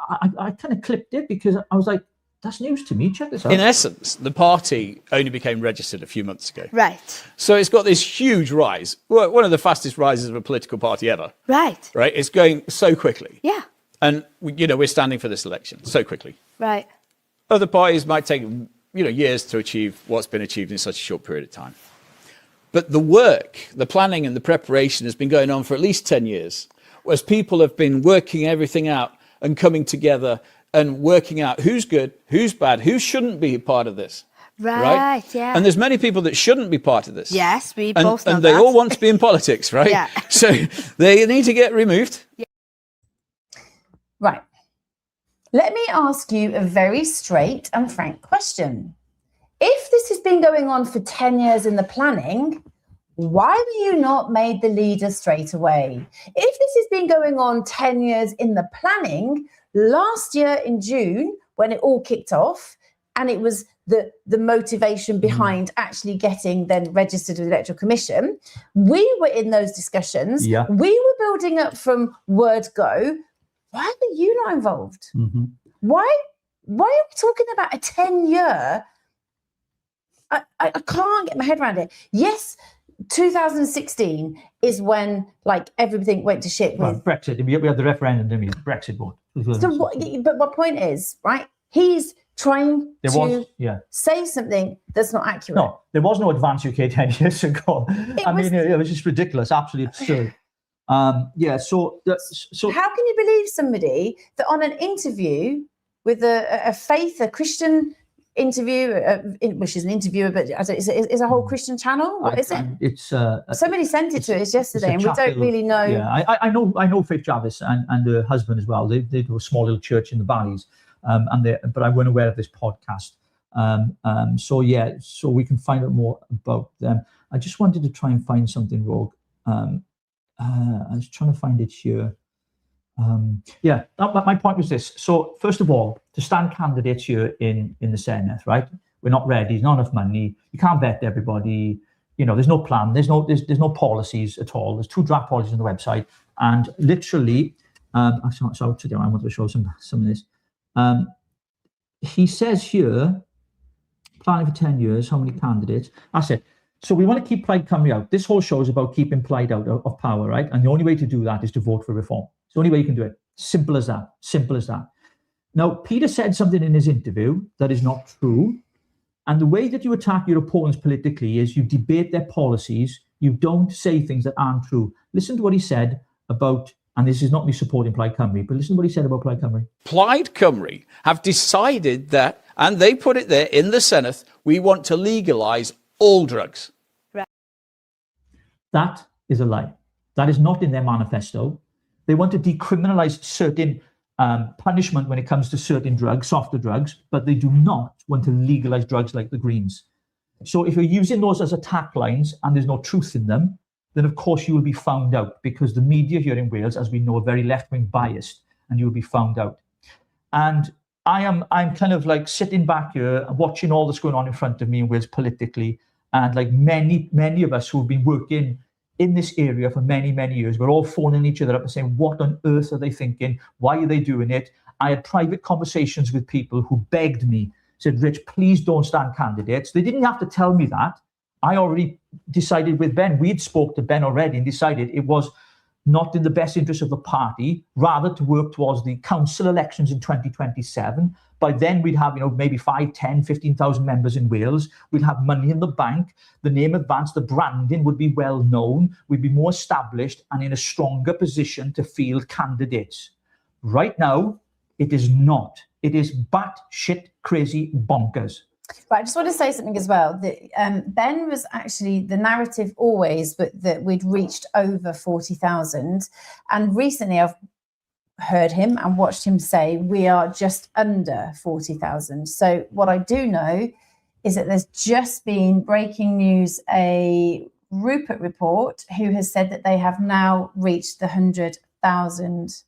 I kind of clipped it because I was like, that's news to me. Check this out. In essence, the party only became registered a few months ago. Right. So it's got this huge rise, one of the fastest rises of a political party ever. Right. Right. It's going so quickly. Yeah. And, we're standing for this election so quickly. Right. Other parties might take, years to achieve what's been achieved in such a short period of time. But the work, the planning and the preparation has been going on for at least 10 years, whereas people have been working everything out and coming together and working out who's good, who's bad, who shouldn't be part of this. Right, yeah. And there's many people that shouldn't be part of this. Yes, we both know and they all want to be in politics, right? Yeah. So they need to get removed. Yeah. Right. Let me ask you a very straight and frank question. If this has been going on for 10 years in the planning, why were you not made the leader straight away? If this has been going on 10 years in the planning, last year in June, when it all kicked off, and it was the motivation behind actually getting then registered with the Electoral Commission, we were in those discussions. Yeah. We were building up from word go. Why were you not involved? Mm-hmm. Why are we talking about a 10-year? I can't get my head around it. Yes, 2016 is when everything went to shit with Brexit. We had the referendum, didn't we? Brexit vote. So but my point is, right? He's trying to say something that's not accurate. No, there was no Advance UK 10 years ago. It was just ridiculous, absolutely absurd. So how can you believe somebody that on an interview with a Christian interview, which is an interviewer, but is a whole Christian channel? What is it? It's somebody sent it to us yesterday, and we don't really know. Yeah, I know Faith Jarvis and her husband as well. They do a small little church in the valleys, but I wasn't aware of this podcast. So we can find out more about them. I just wanted to try and find something, Rogue. I was trying to find it here. My point was this. So first of all, to stand candidates here in the Senedd, right? We're not ready. There's not enough money. You can't vet everybody. There's no plan. There's no policies at all. There's 2 draft policies on the website, and literally, I wanted to show some of this. He says here, planning for 10 years. How many candidates? That's it. So we want to keep Plaid Cymru out. This whole show is about keeping Plaid out of power, right? And the only way to do that is to vote for reform. It's the only way you can do it. Simple as that. Simple as that. Now, Peter said something in his interview that is not true. And the way that you attack your opponents politically is you debate their policies. You don't say things that aren't true. Listen to what he said about, and this is not me supporting Plaid Cymru, but listen to what he said about Plaid Cymru. Plaid Cymru have decided that, and they put it there in the Senedd, we want to legalise all drugs. That is a lie. That is not in their manifesto. They want to decriminalise certain punishment when it comes to certain drugs, softer drugs, but they do not want to legalise drugs like the Greens. So if you're using those as attack lines and there's no truth in them, then of course you will be found out, because the media here in Wales, as we know, are very left-wing biased, and you will be found out. And I'm kind of like sitting back here and watching all that's going on in front of me in Wales politically, and like many of us who have been working in this area for many years, we're all phoning each other up and saying, what on earth are they thinking? Why are they doing it? I had private conversations with people who begged me, said, Rich, please don't stand candidates. They didn't have to tell me that. I already decided with Ben, we'd spoke to Ben already and decided it was not in the best interest of the party, rather to work towards the council elections in 2027. By then we'd have, maybe 5, 10, 15,000 members in Wales. We'd have money in the bank. The name advanced, the branding would be well known. We'd be more established and in a stronger position to field candidates. Right now, it is not. It is batshit crazy bonkers. But I just want to say something as well. That Ben was actually the narrative always, but that we'd reached over 40,000. And recently I've heard him and watched him say we are just under 40,000. So what I do know is that there's just been breaking news, a Rupert report, who has said that they have now reached the 100,000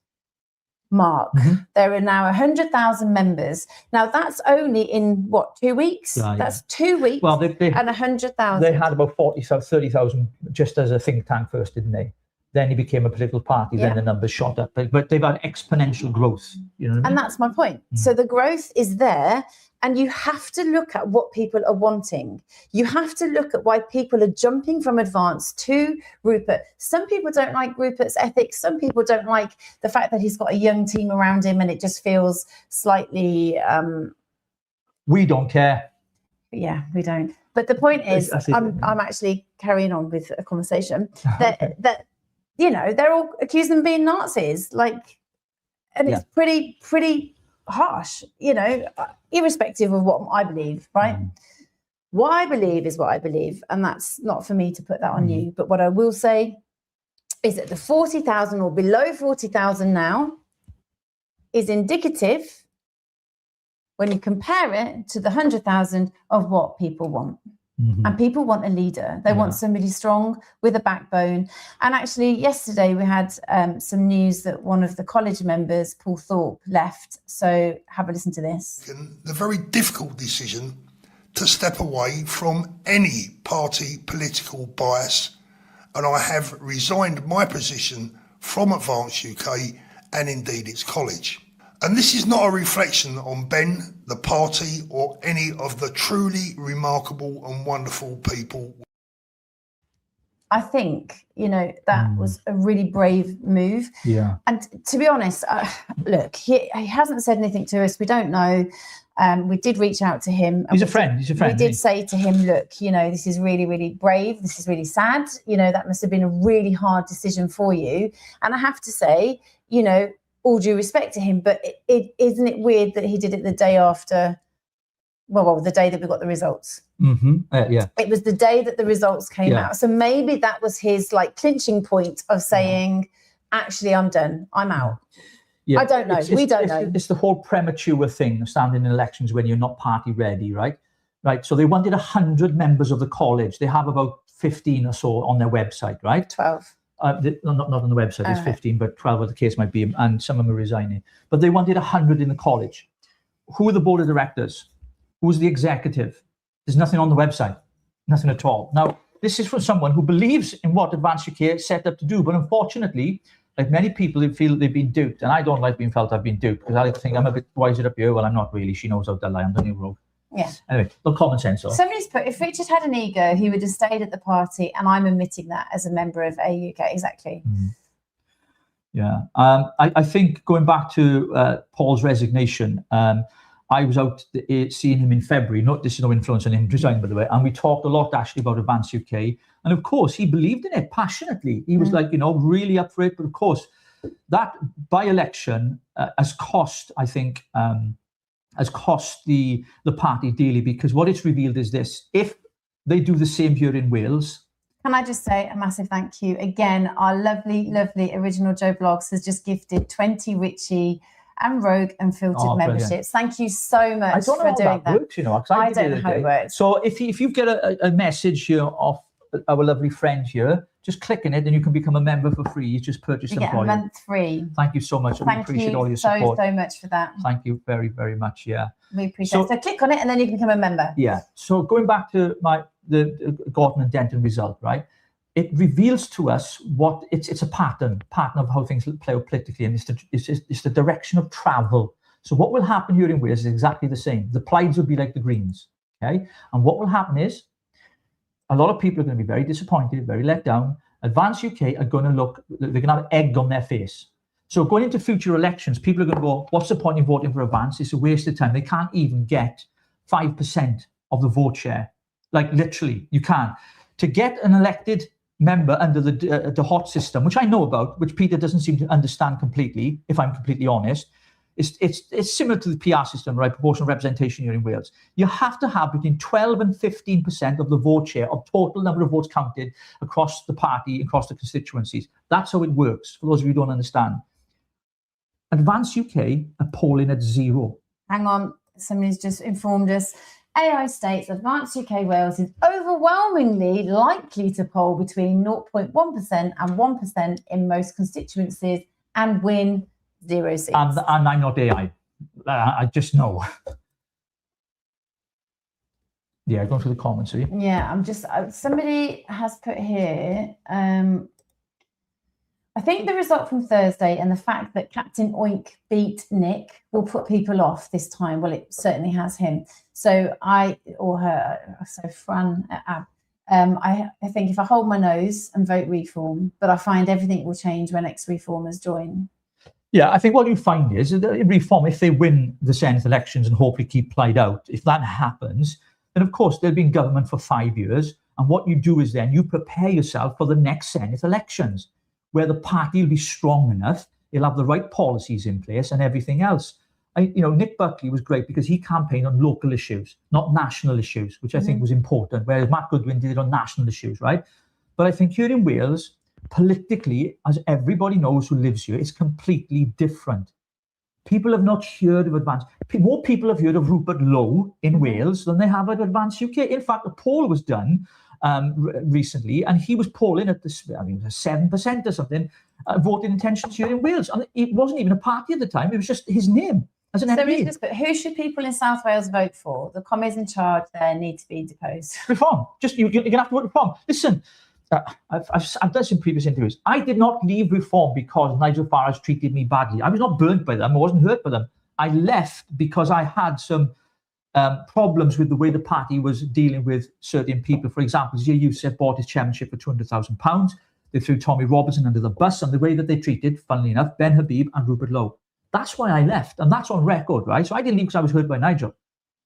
mark. There are now 100,000 members. Now that's only in 2 weeks? Yeah. That's 2 weeks. Well, and 100,000. They had about 30,000 just as a think tank first, didn't they? Then he became a political party. Then the numbers shot up. But they've had exponential growth. You know what I mean? And that's my point. So the growth is there, and you have to look at what people are wanting. You have to look at why people are jumping from Advance to Rupert. Some people don't like Rupert's ethics. Some people don't like the fact that he's got a young team around him, and it just feels slightly... we don't care. Yeah, we don't. But the point is, I'm actually carrying on with a conversation that they're all accusing them of being Nazis, and it's pretty harsh, irrespective of what I believe, right? What I believe is what I believe, and that's not for me to put that on you. But what I will say is that the 40,000 or below 40,000 now is indicative when you compare it to the 100,000 of what people want. And people want a leader. They want somebody strong with a backbone. And actually, yesterday we had some news that one of the college members, Paul Thorpe, left. So have a listen to this. The very difficult decision to step away from any party political bias. And I have resigned my position from Advance UK and indeed its college. And this is not a reflection on Ben, the party, or any of the truly remarkable and wonderful people. I think, that was a really brave move. Yeah. And to be honest, look, he hasn't said anything to us. We don't know. We did reach out to him. He's a friend. We did say to him, look, this is really, really brave. This is really sad. That must have been a really hard decision for you. And I have to say, all due respect to him, but isn't it weird that he did it the day after, the day that we got the results? It was the day that the results came out. So maybe that was his clinching point of saying, actually, I'm done. I'm out. I don't know. We don't know. It's the whole premature thing of standing in elections when you're not party ready, right? Right. So they wanted 100 members of the college. They have about 15 or so on their website, right? 12. Not on the website, there's 15, but 12 of the case might be, and some of them are resigning. But they wanted 100 in the college. Who are the board of directors? Who's the executive? There's nothing on the website, nothing at all. Now, this is from someone who believes in what Advance UK is set up to do, but unfortunately, like many people, they feel they've been duped, and I don't like being felt I've been duped, because I think I'm a bit wiser up here. Well, I'm not really. She knows how to lie. I'm doing it wrong. Yeah. Anyway, but common sense. Somebody's put, if Richard had an ego, he would have stayed at the party, and I'm admitting that as a member of AUK. Exactly. Yeah. I think going back to Paul's resignation, I was out seeing him in February, not this is no influence on him resigning, by the way, and we talked a lot actually about Advance UK. And of course, he believed in it passionately. He was like, really up for it. But of course, that by-election has cost, I think, has cost the party dearly, because what it's revealed is this: if they do the same here in Wales. Can I just say a massive thank you again? Our lovely, lovely original Joe Blogs has just gifted 20 Richie and Rogue and Filtered memberships. Thank you so much. I don't know for how doing that works, I don't know how it works. So if you get a message here off our lovely friend here, just click on it and you can become a member for free. You just purchase them for a month free. Thank you so much. We appreciate all your support. Thank you so much for that. Thank you very, very much. Yeah. We appreciate it. So click on it and then you can become a member. Yeah. So going back to the Gorton and Denton result, right? It reveals to us what it's a pattern of how things play out politically, and it's the direction of travel. So what will happen here in Wales is exactly the same. The Plaids will be like the Greens, okay? And what will happen is a lot of people are going to be very disappointed, very let down. Advance UK are going to they're going to have egg on their face. So going into future elections, people are going to go, what's the point in voting for Advance? It's a waste of time. They can't even get 5% of the vote share. Like literally, you can't. To get an elected member under the hot system, which I know about, which Peter doesn't seem to understand completely, if I'm completely honest, it's similar to the PR system, right? Proportional representation here in Wales. You have to have between 12 and 15% of the vote share of total number of votes counted across the party, across the constituencies. That's how it works, for those of you who don't understand. Advance UK are polling at 0. Hang on, somebody's just informed us. AI states Advance UK Wales is overwhelmingly likely to poll between 0.1% and 1% in most constituencies and win 0 seats. And I'm not AI. I just know. Yeah, going through the comments. Yeah, I'm just, somebody has put here, I think the result from Thursday and the fact that Captain Oink beat Nick will put people off this time. Well, it certainly has him. So Fran, I think if I hold my nose and vote Reform, but I find everything will change when ex-Reformers join. Yeah, I think what you find is that in Reform, if they win the Senedd elections and hopefully keep Plaid out, if that happens, then of course they'll be in government for 5 years. And what you do is then you prepare yourself for the next Senedd elections, where the party will be strong enough, it'll have the right policies in place and everything else. Nick Buckley was great because he campaigned on local issues, not national issues, which I think was important, whereas Matt Goodwin did it on national issues, right? But I think here in Wales, politically, as everybody knows who lives here, it's completely different. People have not heard of Advance. More people have heard of Rupert Lowe in Wales than they have at Advance UK. In fact, a poll was done recently, and he was polling at 7% or something, voting intentions here in Wales. And it wasn't even a party at the time, it was just his name as an MP. But who should people in South Wales vote for? The commies in charge there need to be deposed. Reform. You're going to have to vote Reform. Listen, I've done some previous interviews. I did not leave Reform because Nigel Farage treated me badly. I was not burnt by them. I wasn't hurt by them. I left because I had some problems with the way the party was dealing with certain people. For example, Zia Youssef bought his chairmanship for £200,000. They threw Tommy Robertson under the bus, and the way that they treated, funnily enough, Ben Habib and Rupert Lowe. That's why I left, and that's on record, right? So I didn't leave because I was hurt by Nigel.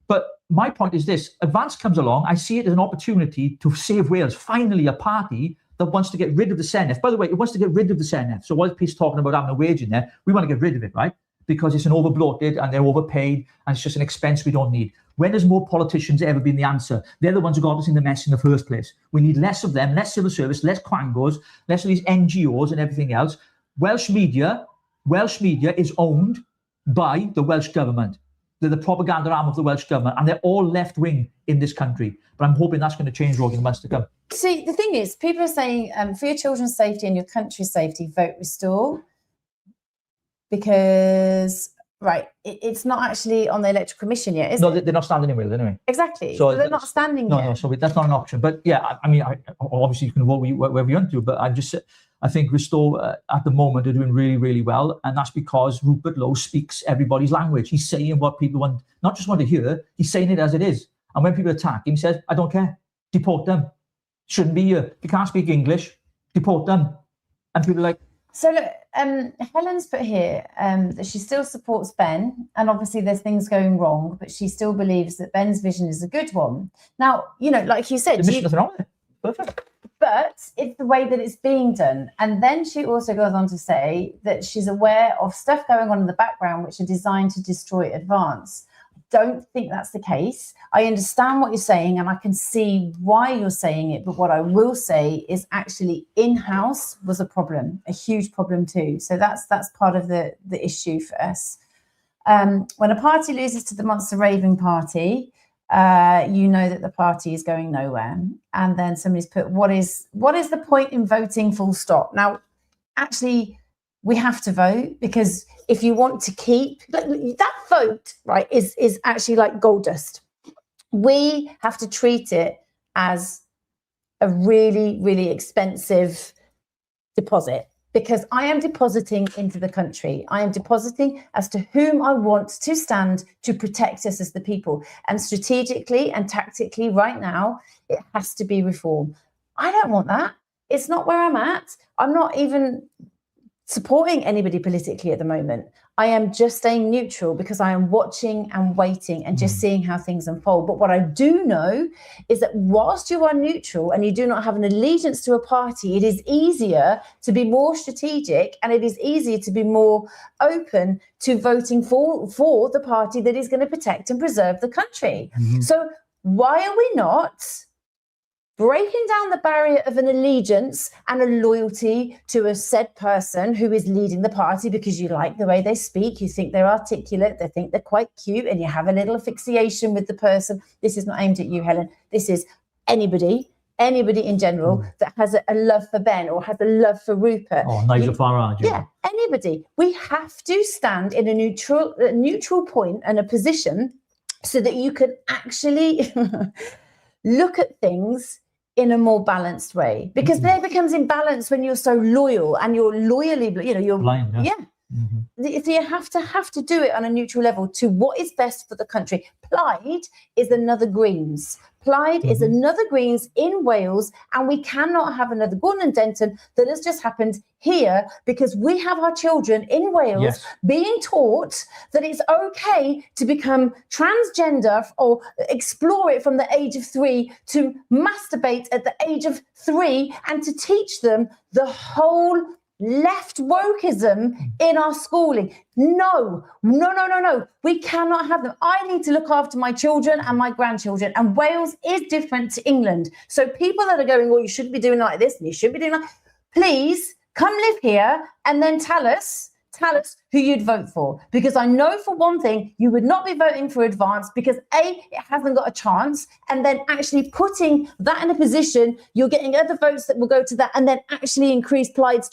But my point is this: Advance comes along. I see it as an opportunity to save Wales. Finally, a party that wants to get rid of the Senedd. By the way, it wants to get rid of the Senedd. So while Pete's talking about having a wage in there, we want to get rid of it, right? Because it's an overbloated and they're overpaid and it's just an expense we don't need. When has more politicians ever been the answer? They're the ones who got us in the mess in the first place. We need less of them, less civil service, less quangos, less of these NGOs and everything else. Welsh media is owned by the Welsh government. They're the propaganda arm of the Welsh government, and they're all left-wing in this country. But I'm hoping that's going to change, Rogan, in the months to come. See, the thing is, people are saying, for your children's safety and your country's safety, vote Restore. Because, right, it's not actually on the Electoral Commission yet, is it? No, they're not standing in Wales anyway. Exactly. So they're not standing yet. No, so that's not an option. But yeah, I mean, obviously you can vote wherever you want to, but I think Restore at the moment are doing really, really well. And that's because Rupert Lowe speaks everybody's language. He's saying what people want, not just want to hear, he's saying it as it is. And when people attack him, he says, I don't care. Deport them. Shouldn't be here. If you can't speak English, deport them. And people are like... So look, Helen's put here that she still supports Ben, and obviously there's things going wrong, but she still believes that Ben's vision is a good one. Now, you know, like you said, There's nothing wrong with it. Perfect. but it's the way that it's being done. And then she also goes on to say that she's aware of stuff going on in the background which are designed to destroy Advance. Don't think that's the case. I understand what you're saying and I can see why you're saying it, but what I will say is actually in-house was a problem, a huge problem too. So that's part of the issue for us. When a party loses to the Monster Raving Party, you know that the party is going nowhere. And then somebody's put, what is the point in voting, full stop? Now, actually, we have to vote, because if you want to keep that vote, right, is actually like gold dust. We have to treat it as a really, really expensive deposit, because I am depositing into the country. I am depositing as to whom I want to stand to protect us as the people. And strategically and tactically right now, it has to be reform. I don't want that. It's not where I'm at. I'm not even supporting anybody politically at the moment. I am just staying neutral because I am watching and waiting and just seeing how things unfold. But what I do know is that whilst you are neutral and you do not have an allegiance to a party, it is easier to be more strategic, and it is easier to be more open to voting for the party that is going to protect and preserve the country. So why are we not breaking down the barrier of an allegiance and a loyalty to a said person who is leading the party because you like the way they speak, you think they're articulate, they think they're quite cute, and you have a little asphyxiation with the person? This is not aimed at you, Helen. This is anybody in general that has a love for Ben or has a love for Rupert. Oh, Nigel Farage. Yeah, anybody. We have to stand in a neutral point and a position so that you can actually look at things in a more balanced way, because there becomes imbalance when you're so loyal and you're loyally, you know, you're blind. Yeah. So you have to do it on a neutral level to what is best for the country. Plaid is another Greens. Plaid is another Greens in Wales, and we cannot have another Gorton and Denton that has just happened here, because we have our children in Wales being taught that it's okay to become transgender or explore it from the age of 3, to masturbate at the age of 3, and to teach them the whole left wokeism in our schooling. No. We cannot have them. I need to look after my children and my grandchildren, and Wales is different to England. So people that are going, well, you shouldn't be doing like this and you shouldn't be doing like, please come live here and then tell us who you'd vote for, because I know for one thing you would not be voting for Advance, because A, it hasn't got a chance, and then actually putting that in a position, you're getting other votes that will go to that, and then actually increase Plaid's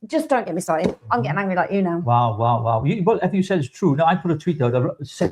just don't get me started. I'm getting angry like you now. Wow. Well, everything you said is true. Now, I put a tweet out. I said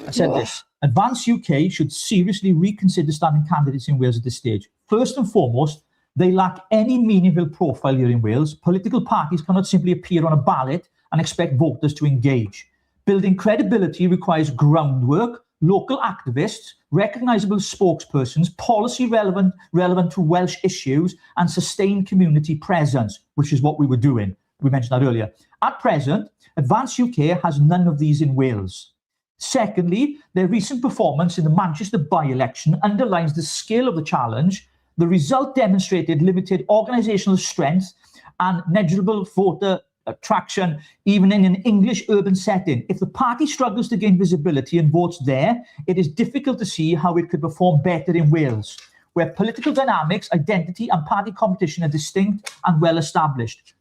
this. Advance UK should seriously reconsider standing candidates in Wales at this stage. First and foremost, they lack any meaningful profile here in Wales. Political parties cannot simply appear on a ballot and expect voters to engage. Building credibility requires groundwork, local activists, recognisable spokespersons, policy relevant to Welsh issues, and sustained community presence, which is what we were doing. We mentioned that earlier. At present, Advance UK has none of these in Wales. Secondly, their recent performance in the Manchester by-election underlines the scale of the challenge. The result demonstrated limited organisational strength and negligible voter traction, even in an English urban setting. If the party struggles to gain visibility and votes there, it is difficult to see how it could perform better in Wales, where political dynamics, identity and party competition are distinct and well established.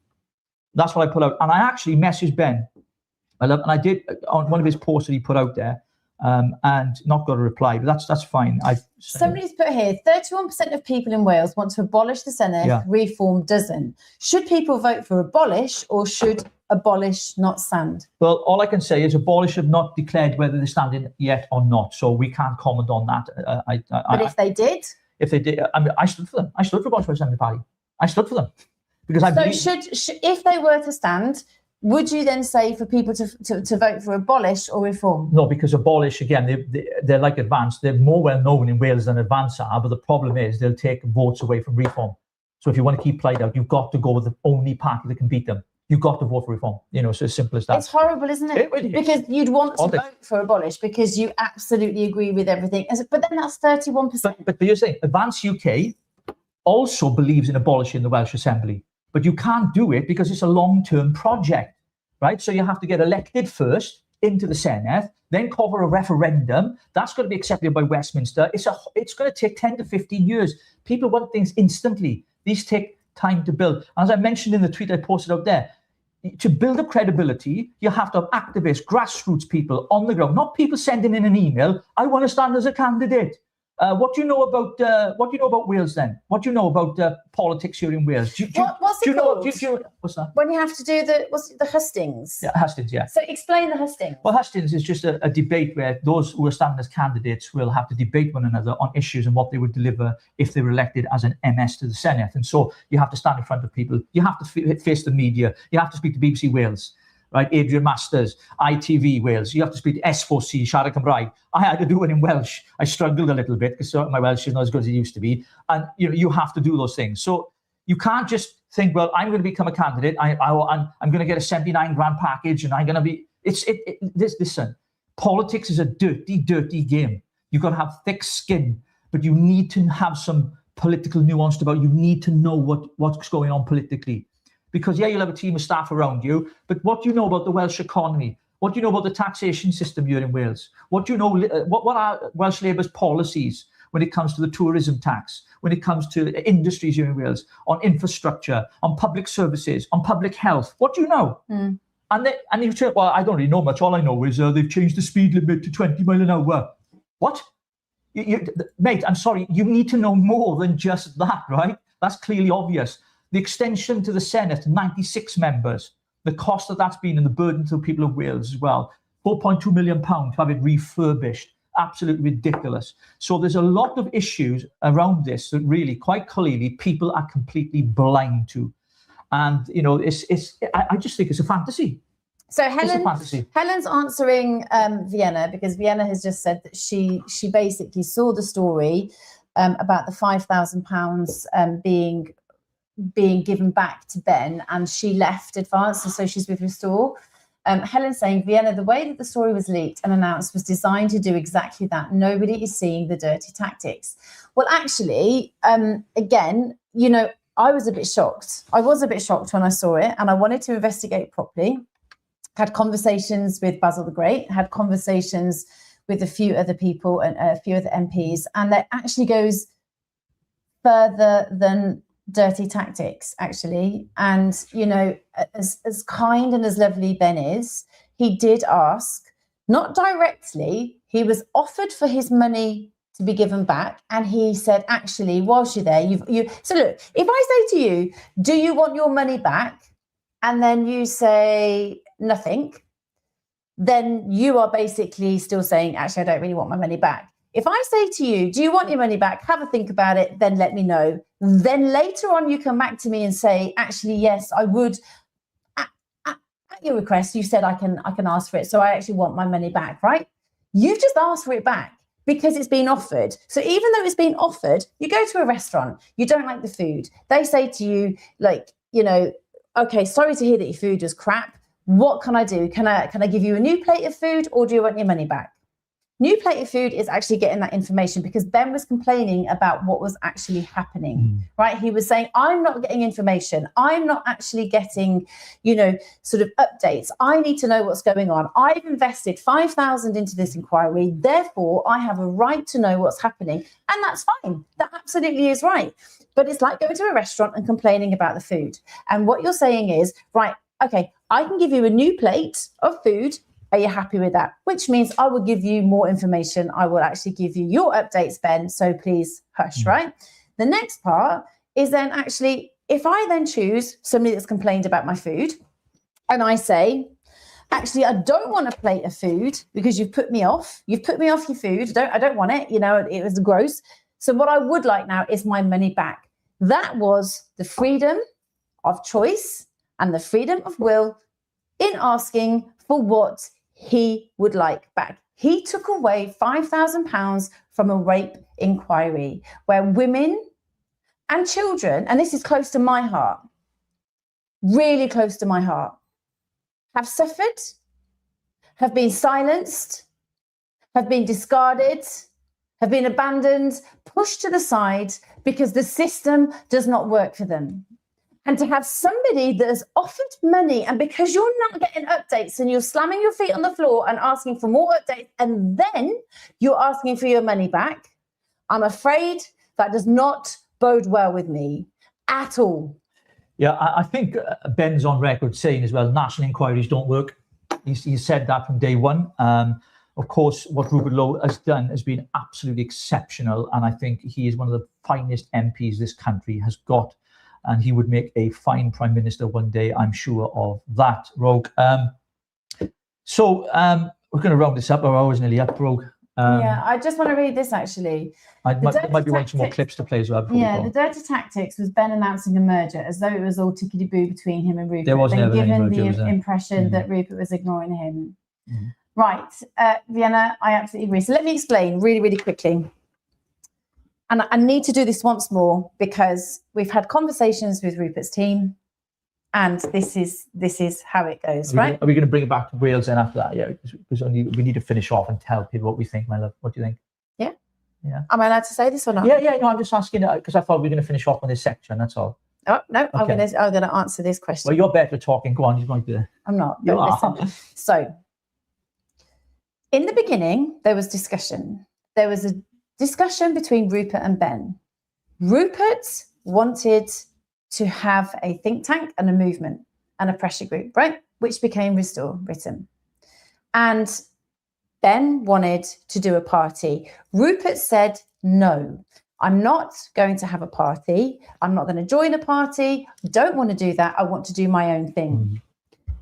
That's what I put out. And I actually messaged Ben. And I did on one of his posts that he put out there, and not got a reply, but that's fine. Somebody's put here, 31% of people in Wales want to abolish the Senedd, reform doesn't. Should people vote for abolish, or should abolish not stand? Well, all I can say is abolish have not declared whether they're standing yet or not, so we can't comment on that. But if they did? If they did, I mean, I stood for them. I stood for abolish by the Senedd Party. I stood for them. Because I believe... should if they were to stand, would you then say for people to vote for abolish or reform? No, because abolish, again, they're like Advance. They're more well known in Wales than Advance are, but the problem is they'll take votes away from reform. So if you want to keep Plaid out, you've got to go with the only party that can beat them. You've got to vote for reform. So as simple as that. It's horrible, isn't it? Because you'd want to vote for abolish because you absolutely agree with everything. But then that's 31%. But you're saying Advance UK also believes in abolishing the Welsh Assembly, but you can't do it because it's a long-term project, right? So you have to get elected first into the Senedd, then cover a referendum. That's going to be accepted by Westminster. It's going to take 10 to 15 years. People want things instantly. These take time to build. As I mentioned in the tweet I posted out there, to build up credibility, you have to have activists, grassroots people on the ground, not people sending in an email. I want to stand as a candidate. What do you know about Wales then? What do you know about politics here in Wales? What's it called? What's that? When you have to do the hustings. Yeah, hustings, yeah. So explain the hustings. Well, hustings is just a debate where those who are standing as candidates will have to debate one another on issues and what they would deliver if they were elected as an MS to the Senedd. And so you have to stand in front of people. You have to face the media. You have to speak to BBC Wales. Right, Adrian Masters, ITV Wales. You have to speak to S4C, siarad Cymraeg. I had to do it in Welsh. I struggled a little bit because my Welsh is not as good as it used to be. And you have to do those things. So you can't just think, well, I'm going to become a candidate. I'm going to get a 79 grand package, and I'm going to be. Listen, politics is a dirty, dirty game. You've got to have thick skin, but you need to have some political nuance about. You need to know what's going on politically. Because, yeah, you'll have a team of staff around you, but what do you know about the Welsh economy? What do you know about the taxation system here in Wales? What do you know? What are Welsh Labour's policies when it comes to the tourism tax, when it comes to industries here in Wales, on infrastructure, on public services, on public health? What do you know? And you say, well, I don't really know much. All I know is they've changed the speed limit to 20 miles an hour. What? Mate, I'm sorry, you need to know more than just that, right? That's clearly obvious. The extension to the Senedd to 96 members, the cost that that's been and the burden to the people of Wales as well, £4.2 million to have it refurbished, absolutely ridiculous. So there's a lot of issues around this that really, quite clearly, people are completely blind to. And, I just think it's a fantasy. So Helen's answering Vienna, because Vienna has just said that she basically saw the story about the £5,000 being given back to Ben, and she left Advance, and so she's with Restore. Helen's saying, Vienna, the way that the story was leaked and announced was designed to do exactly that. Nobody is seeing the dirty tactics. Well, actually, again, I was a bit shocked. I was a bit shocked when I saw it, and I wanted to investigate properly. Had conversations with Basil the Great, had conversations with a few other people and a few other MPs, and that actually goes further than dirty tactics, actually. And as kind and as lovely Ben is, he did ask, not directly, he was offered for his money to be given back, and he said, actually, whilst you're there, so look, if I say to you, do you want your money back, and then you say nothing, then you are basically still saying, actually, I don't really want my money back. If I say to you, do you want your money back? Have a think about it, then let me know. Then later on, you come back to me and say, actually, yes, I would. At your request, you said I can ask for it. So I actually want my money back, right? You've just asked for it back because it's been offered. So even though it's been offered, you go to a restaurant, you don't like the food. They say to you, okay, sorry to hear that your food was crap. What can I do? Can I give you a new plate of food, or do you want your money back? New plate of food is actually getting that information, because Ben was complaining about what was actually happening, right? He was saying, I'm not getting information. I'm not actually getting, sort of updates. I need to know what's going on. I've invested 5,000 into this inquiry. Therefore, I have a right to know what's happening. And that's fine. That absolutely is right. But it's like going to a restaurant and complaining about the food. And what you're saying is, right, okay, I can give you a new plate of food. Are you happy with that? Which means I will give you more information. I will actually give you your updates, Ben. So please hush, right? The next part is then actually, if I then choose somebody that's complained about my food, and I say, actually, I don't want a plate of food because you've put me off. You've put me off your food. I don't want it. It was gross. So what I would like now is my money back. That was the freedom of choice and the freedom of will in asking for what he would like back. He took away £5,000 from a rape inquiry where women and children, and this is close to my heart, really close to my heart, have suffered, have been silenced, have been discarded, have been abandoned, pushed to the side because the system does not work for them. And to have somebody that has offered money, and because you're not getting updates and you're slamming your feet on the floor and asking for more updates, and then you're asking for your money back, I'm afraid that does not bode well with me at all. Yeah, I think Ben's on record saying as well, national inquiries don't work. He said that from day one. Of course, what Rupert Lowe has done has been absolutely exceptional. And I think he is one of the finest MPs this country has got. And he would make a fine Prime Minister one day, I'm sure of that, Rogue. So we're going to round this up. Our hour's nearly up, Rogue. Yeah, I just want to read this actually. There might be one more clips to play as well. Yeah, the dirty tactics was Ben announcing a merger as though it was all tickety-boo between him and Rupert. There was never any merger, given was the there? impression that Rupert was ignoring him. Right, Vienna, I absolutely agree. So let me explain really, really quickly. And I need to do this once more because we've had conversations with Rupert's team, and this is how it goes, right? Are we going to bring it back to Wales then after that? Yeah, because we need to finish off and tell people what we think, my love. What do you think? Yeah. Yeah. Am I allowed to say this or not? Yeah. No, I'm just asking because I thought we were going to finish off on this section. That's all. Oh no, Okay. I'm gonna answer this question. Well, you're better at talking. Go on, you might be. I'm not. You But are. listen. So, in the beginning, there was discussion. There was a discussion between Rupert and Ben. Rupert wanted to have a think tank and a movement and a pressure group, right? Which became Restore Britain. And Ben wanted to do a party. Rupert said, no, I'm not going to have a party. I'm not going to join a party. Don't want to do that. I want to do my own thing.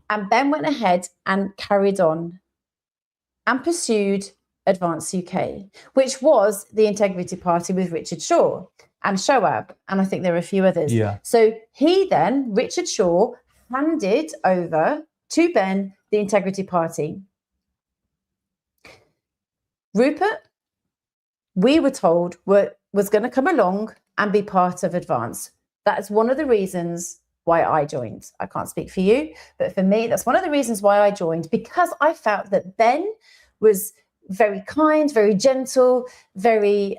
And Ben went ahead and carried on and pursued Advance UK, which was the Integrity Party with Richard Shaw and Shoab, and I think there are a few others. Yeah. So he then, Richard Shaw, handed over to Ben the Integrity Party. Rupert, we were told, was going to come along and be part of Advance. That's one of the reasons why I joined. I can't speak for you, but for me, that's one of the reasons why I joined, because I felt that Ben was very kind, very gentle, very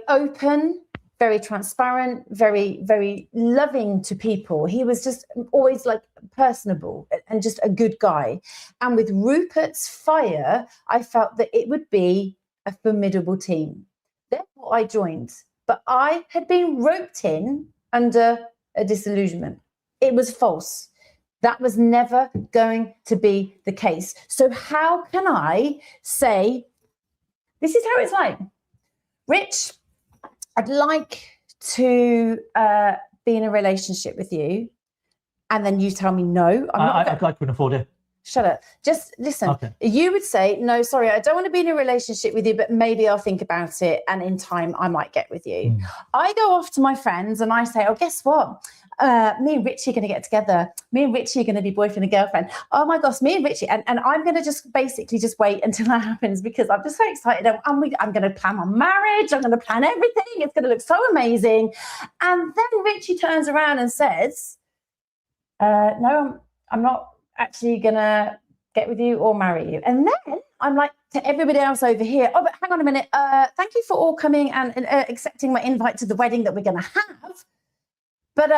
open, very transparent, very, very loving to people. He was just always like personable and just a good guy. And with Rupert's fire, I felt that it would be a formidable team. Therefore, I joined. But I had been roped in under a disillusionment. It was false. That was never going to be the case. So how can I say, this is how it's like? Rich, I'd like to be in a relationship with you. And then you tell me, no, I couldn't afford it. Shut up. Just listen. Okay. You would say, no, sorry, I don't want to be in a relationship with you, but maybe I'll think about it. And in time, I might get with you. I go off to my friends and I say, oh, guess what? Me and Richie are going to get together. Me and Richie are going to be boyfriend and girlfriend. Oh my gosh, me and Richie. And I'm going to just basically just wait until that happens because I'm just so excited. I'm going to plan my marriage. I'm going to plan everything. It's going to look so amazing. And then Richie turns around and says, no, I'm not actually gonna get with you or marry you. And then I'm like to everybody else over here, oh, but hang on a minute, thank you for all coming and accepting my invite to the wedding that we're gonna have, but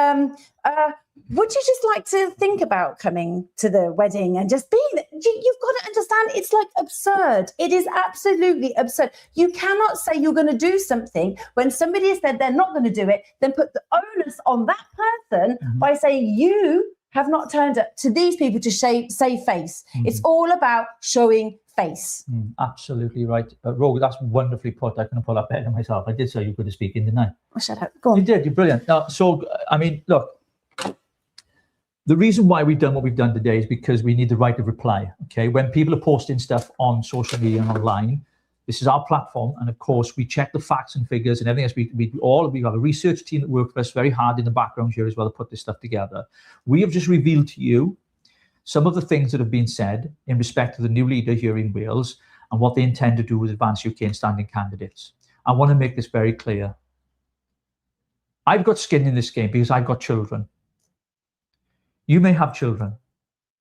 would you just like to think about coming to the wedding and just being there? You've got to understand, it's like absurd. It is absolutely absurd. You cannot say you're going to do something when somebody has said they're not going to do it, then put the onus on that person by saying you have not turned up to these people to save face. It's all about showing face. Absolutely right. Rogue, that's wonderfully put. I couldn't pull that better myself. I did say you could speak in, didn't I? Oh, shut up. Go on. You did. You're brilliant. Now, so, I mean, look, the reason why we've done what we've done today is because we need the right of reply. Okay. When people are posting stuff on social media and online, this is our platform. And of course, we check the facts and figures and everything else. We have a research team that worked for us very hard in the background here as well to put this stuff together. We have just revealed to you some of the things that have been said in respect to the new leader here in Wales and what they intend to do with Advance UK and standing candidates. I want to make this very clear. I've got skin in this game because I've got children. You may have children.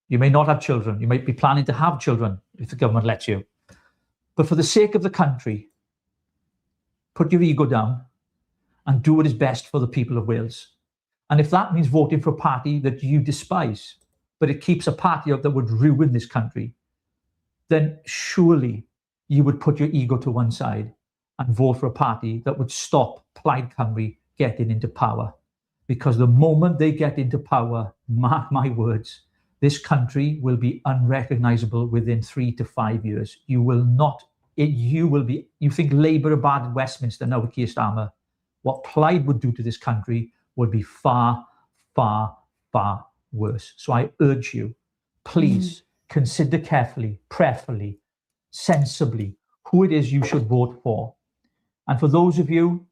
You may not have children. You might be planning to have children if the government lets you. But for the sake of the country, put your ego down and do what is best for the people of Wales. And if that means voting for a party that you despise, but it keeps a party up that would ruin this country, then surely you would put your ego to one side and vote for a party that would stop Plaid Cymru getting into power. Because the moment they get into power, mark my words, this country will be unrecognisable within 3 to 5 years. You will not, you think Labour are bad in Westminster now with Keir Starmer. What Plaid would do to this country would be far, far, far worse. So I urge you, please consider carefully, prayerfully, sensibly, who it is you should vote for. And for those of you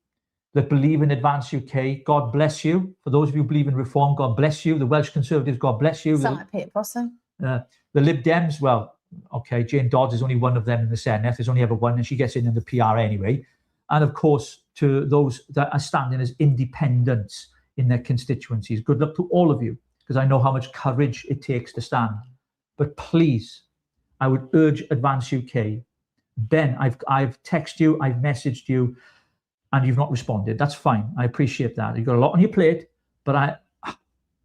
that believe in Advance UK, God bless you. For those of you who believe in reform, God bless you. The Welsh Conservatives, God bless you. Sound like Peter Possum. The Lib Dems, well, okay, Jane Dodds is only one of them in the Senedd. There's only ever one, and she gets in the PR anyway. And of course, to those that are standing as independents in their constituencies, good luck to all of you, because I know how much courage it takes to stand. But please, I would urge Advance UK. Ben, I've texted you, I've messaged you, and you've not responded. That's fine. I appreciate that. You've got a lot on your plate, but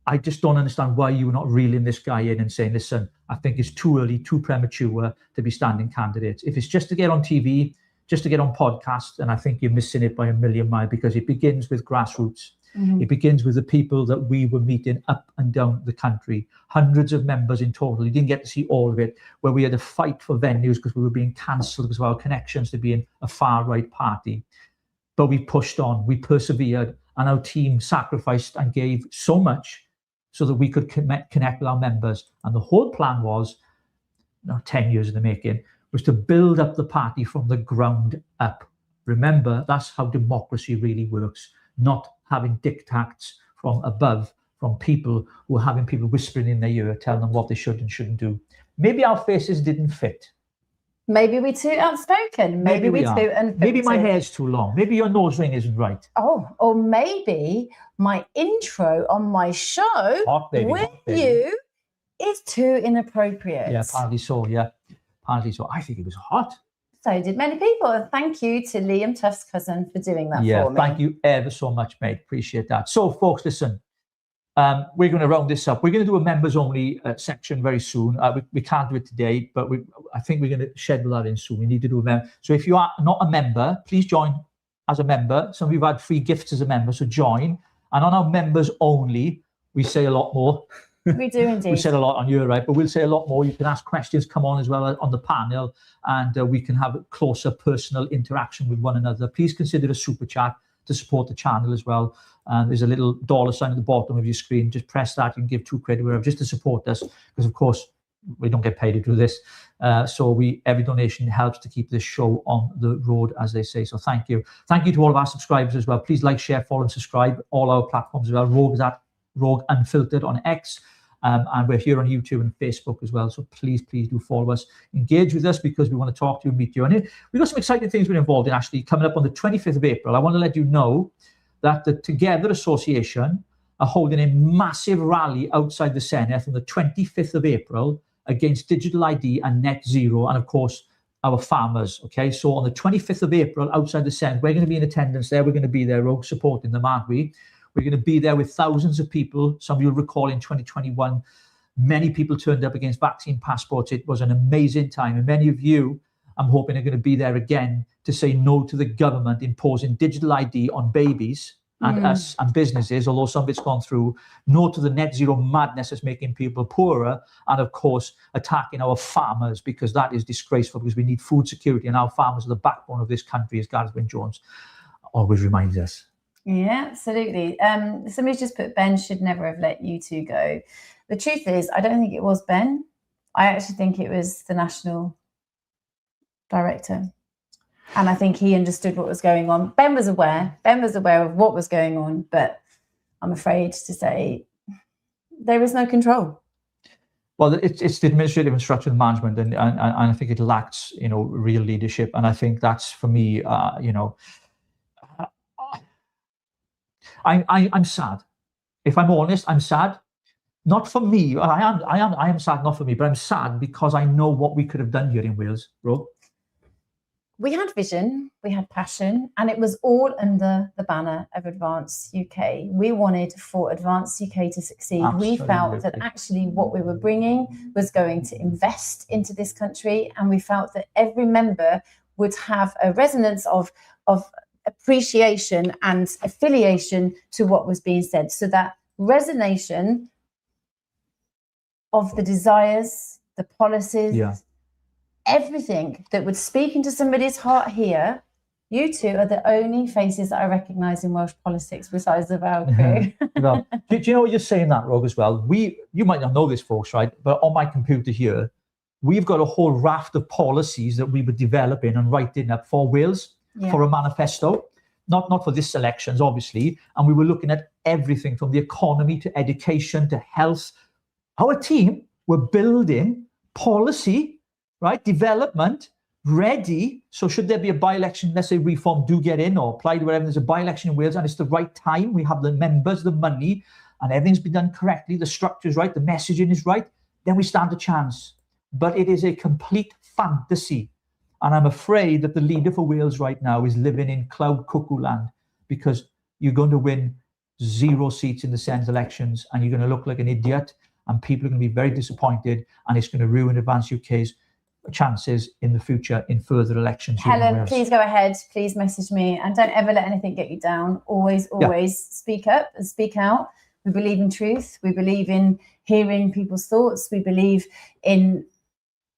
I just don't understand why you were not reeling this guy in and saying, listen, I think it's too early, too premature to be standing candidates. If it's just to get on TV, just to get on podcasts, and I think you're missing it by a million miles, because it begins with grassroots. It begins with the people that we were meeting up and down the country, hundreds of members in total. You didn't get to see all of it, where we had to fight for venues because we were being cancelled because of our connections to being a far-right party. But we pushed on, we persevered, and our team sacrificed and gave so much so that we could connect with our members. And the whole plan was, 10 years in the making, was to build up the party from the ground up. Remember, that's how democracy really works, not having diktats from above, from people who are having people whispering in their ear, telling them what they should and shouldn't do. Maybe our faces didn't fit. Maybe we're too outspoken. Maybe we're too unfiltered. Maybe my hair's too long. Maybe your nose ring isn't right. Oh, or maybe my intro on my show with you is too inappropriate. Yeah, apparently so, yeah. Apparently so. I think it was hot. So did many people. And thank you to Liam Tuff's cousin for doing that for me. Yeah, thank you ever so much, mate. Appreciate that. So, folks, listen, we're going to round this up. We're going to do a members-only section very soon. We can't do it today, but I think we're going to schedule that in soon. We need to do a member. So if you are not a member, please join as a member. Some of you have had free gifts as a member, so join. And on our members-only, we say a lot more. We do indeed. We said a lot on your right, but we'll say a lot more. You can ask questions, come on as well on the panel, and we can have a closer personal interaction with one another. Please consider a super chat to support the channel as well. There's a little dollar sign at the bottom of your screen. Just press that. You can give £2 wherever, just to support us, because of course we don't get paid to do this. So every donation helps to keep this show on the road, as they say. So thank you. Thank you to all of our subscribers as well. Please like, share, follow, and subscribe all our platforms as well. Rogue is at Rogue Unfiltered on X. And we're here on YouTube and Facebook as well. So please do follow us. Engage with us, because we want to talk to you and meet you. And we've got some exciting things we're involved in, actually, coming up on the 25th of April. I want to let you know that the Together Association are holding a massive rally outside the Senedd on the 25th of April against digital ID and net zero, and of course, our farmers. Okay, so on the 25th of April outside the Senedd, we're going to be in attendance there. We're going to be there, Rogue, supporting them, aren't we? We're going to be there with thousands of people. Some of you will recall in 2021, many people turned up against vaccine passports. It was an amazing time. And many of you, I'm hoping, are going to be there again to say no to the government imposing digital ID on babies and us and businesses, although some of it's gone through. No to the net zero madness that's making people poorer. And of course, attacking our farmers, because that is disgraceful, because we need food security, and our farmers are the backbone of this country, as Gareth Wyn-Jones always reminds us. Yeah, absolutely. Somebody's just put, Ben should never have let you two go. The truth is, I don't think it was Ben. I actually think it was the national director. And I think he understood what was going on. Ben was aware of what was going on, but I'm afraid to say there was no control. Well, it's the administrative and structural management, and I think it lacks, real leadership. And I think that's, for me, I'm sad. If I'm honest, I'm sad. Not for me. I am sad, not for me, but I'm sad because I know what we could have done here in Wales, bro. We had vision, we had passion, and it was all under the banner of Advance UK. We wanted for Advance UK to succeed. Absolutely. We felt that actually what we were bringing was going to invest into this country, and we felt that every member would have a resonance of appreciation and affiliation to what was being said. So that resonation of the desires, the policies, everything that would speak into somebody's heart here. You two are the only faces that I recognise in Welsh politics besides the Val crew. Well, do you know what you're saying that, Rog, as well? You might not know this, folks, right? But on my computer here, we've got a whole raft of policies that we were developing and writing up for Wales, for a manifesto. Not for this elections, obviously. And we were looking at everything from the economy to education to health. Our team were building policy, right, development, ready. So should there be a by-election, let's say Reform do get in, or Plaid, wherever there's a by-election in Wales and it's the right time, we have the members, the money, and everything's been done correctly, the structure's right, the messaging is right, then we stand a chance. But it is a complete fantasy. And I'm afraid that the leader for Wales right now is living in cloud cuckoo land, because you're going to win 0 seats in the Senedd elections and you're going to look like an idiot, and people are going to be very disappointed, and it's going to ruin Advance UK's chances in the future in further elections. Helen, please go ahead. Please message me, and don't ever let anything get you down. Always speak up and speak out. We believe in truth. We believe in hearing people's thoughts. We believe in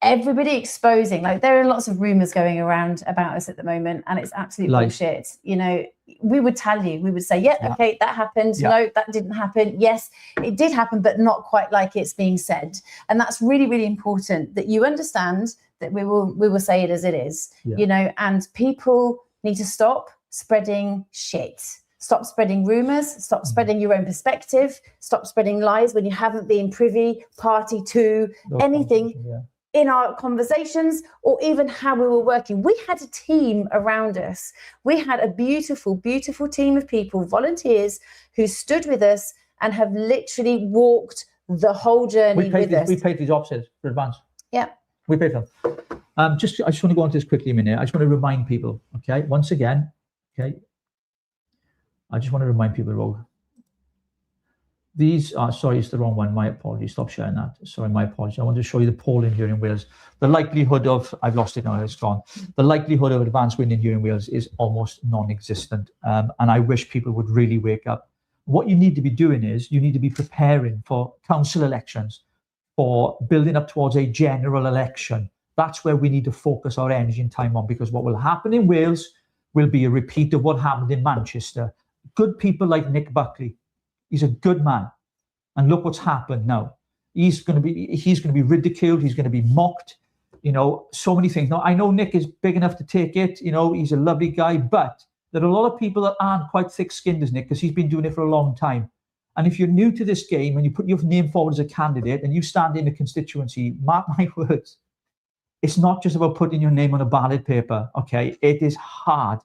everybody exposing. Like, there are lots of rumours going around about us at the moment, and it's absolute bullshit. You know, we would tell you, we would say, okay, that happened. No, that didn't happen. Yes, it did happen, but not quite like it's being said. And that's really, really important, that you understand that we will say it as it is, you know, and people need to stop spreading shit. Stop spreading rumours, stop spreading your own perspective, stop spreading lies when you haven't been privy party to anything in our conversations, or even how we were working. We had a team around us. We had a beautiful, beautiful team of people, volunteers, who stood with us and have literally walked the whole journey with us. We paid these officers for Advance. Yeah. We paid them. I just want to go on to this quickly a minute. I just want to remind people, okay, once again, okay, I just want to remind people, Rogue, these are, sorry, it's the wrong one. My apologies. Stop sharing that. Sorry, my apologies. I want to show you the polling here in Wales. The likelihood of, I've lost it now, it's gone. The likelihood of Advance winning here in Wales is almost non-existent. And I wish people would really wake up. What you need to be doing is you need to be preparing for council elections, for building up towards a general election. That's where we need to focus our energy and time on, because what will happen in Wales will be a repeat of what happened in Manchester. Good people like Nick Buckley. He's a good man, and look what's happened now. He's going to be ridiculed. He's going to be mocked. You know, so many things. Now, I know Nick is big enough to take it. You know, he's a lovely guy, but there are a lot of people that aren't quite thick-skinned as Nick, because he's been doing it for a long time. And if you're new to this game and you put your name forward as a candidate and you stand in a constituency, mark my words, it's not just about putting your name on a ballot paper. Okay, it is hard.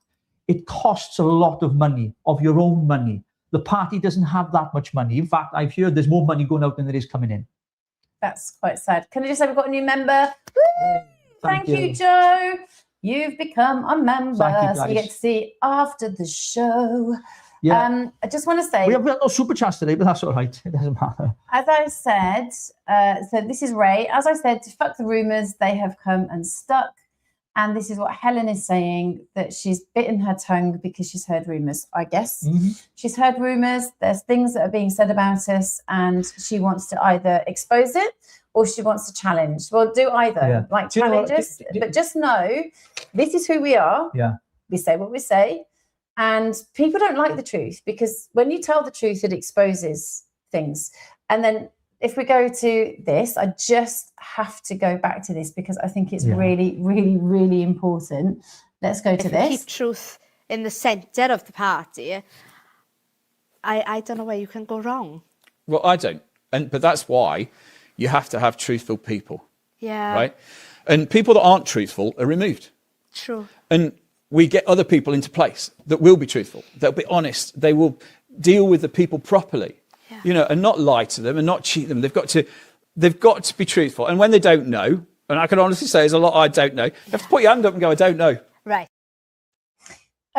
It costs a lot of money, of your own money. The party doesn't have that much money. In fact, I've heard there's more money going out than there is coming in. That's quite sad. Can I just say we've got a new member? Woo! Thank you, Joe. You've become a member. So you get to see after the show. Yeah. I just want to say, we have no super chats today, but that's all right. It doesn't matter. As I said, so this is Ray. As I said, fuck the rumours. They have come and stuck. And this is what Helen is saying, that she's bitten her tongue because she's heard rumours, I guess. Mm-hmm. She's heard rumours. There's things that are being said about us, and she wants to either expose it or she wants to challenge. Well, do either. Like, challenge us. But just know, this is who we are. Yeah. We say what we say. And people don't like the truth, because when you tell the truth, it exposes things. And then if we go to this, I just have to go back to this because I think it's really, really, really important. Let's go to this. Keep truth in the centre of the party. I don't know where you can go wrong. Well, I don't. But that's why you have to have truthful people. Yeah. Right? And people that aren't truthful are removed. True. And we get other people into place that will be truthful, that'll be honest. They will deal with the people properly, you know, and not lie to them and not cheat them. They've got to be truthful. And when they don't know, and I can honestly say there's a lot I don't know, you have to put your hand up and go, I don't know. Right.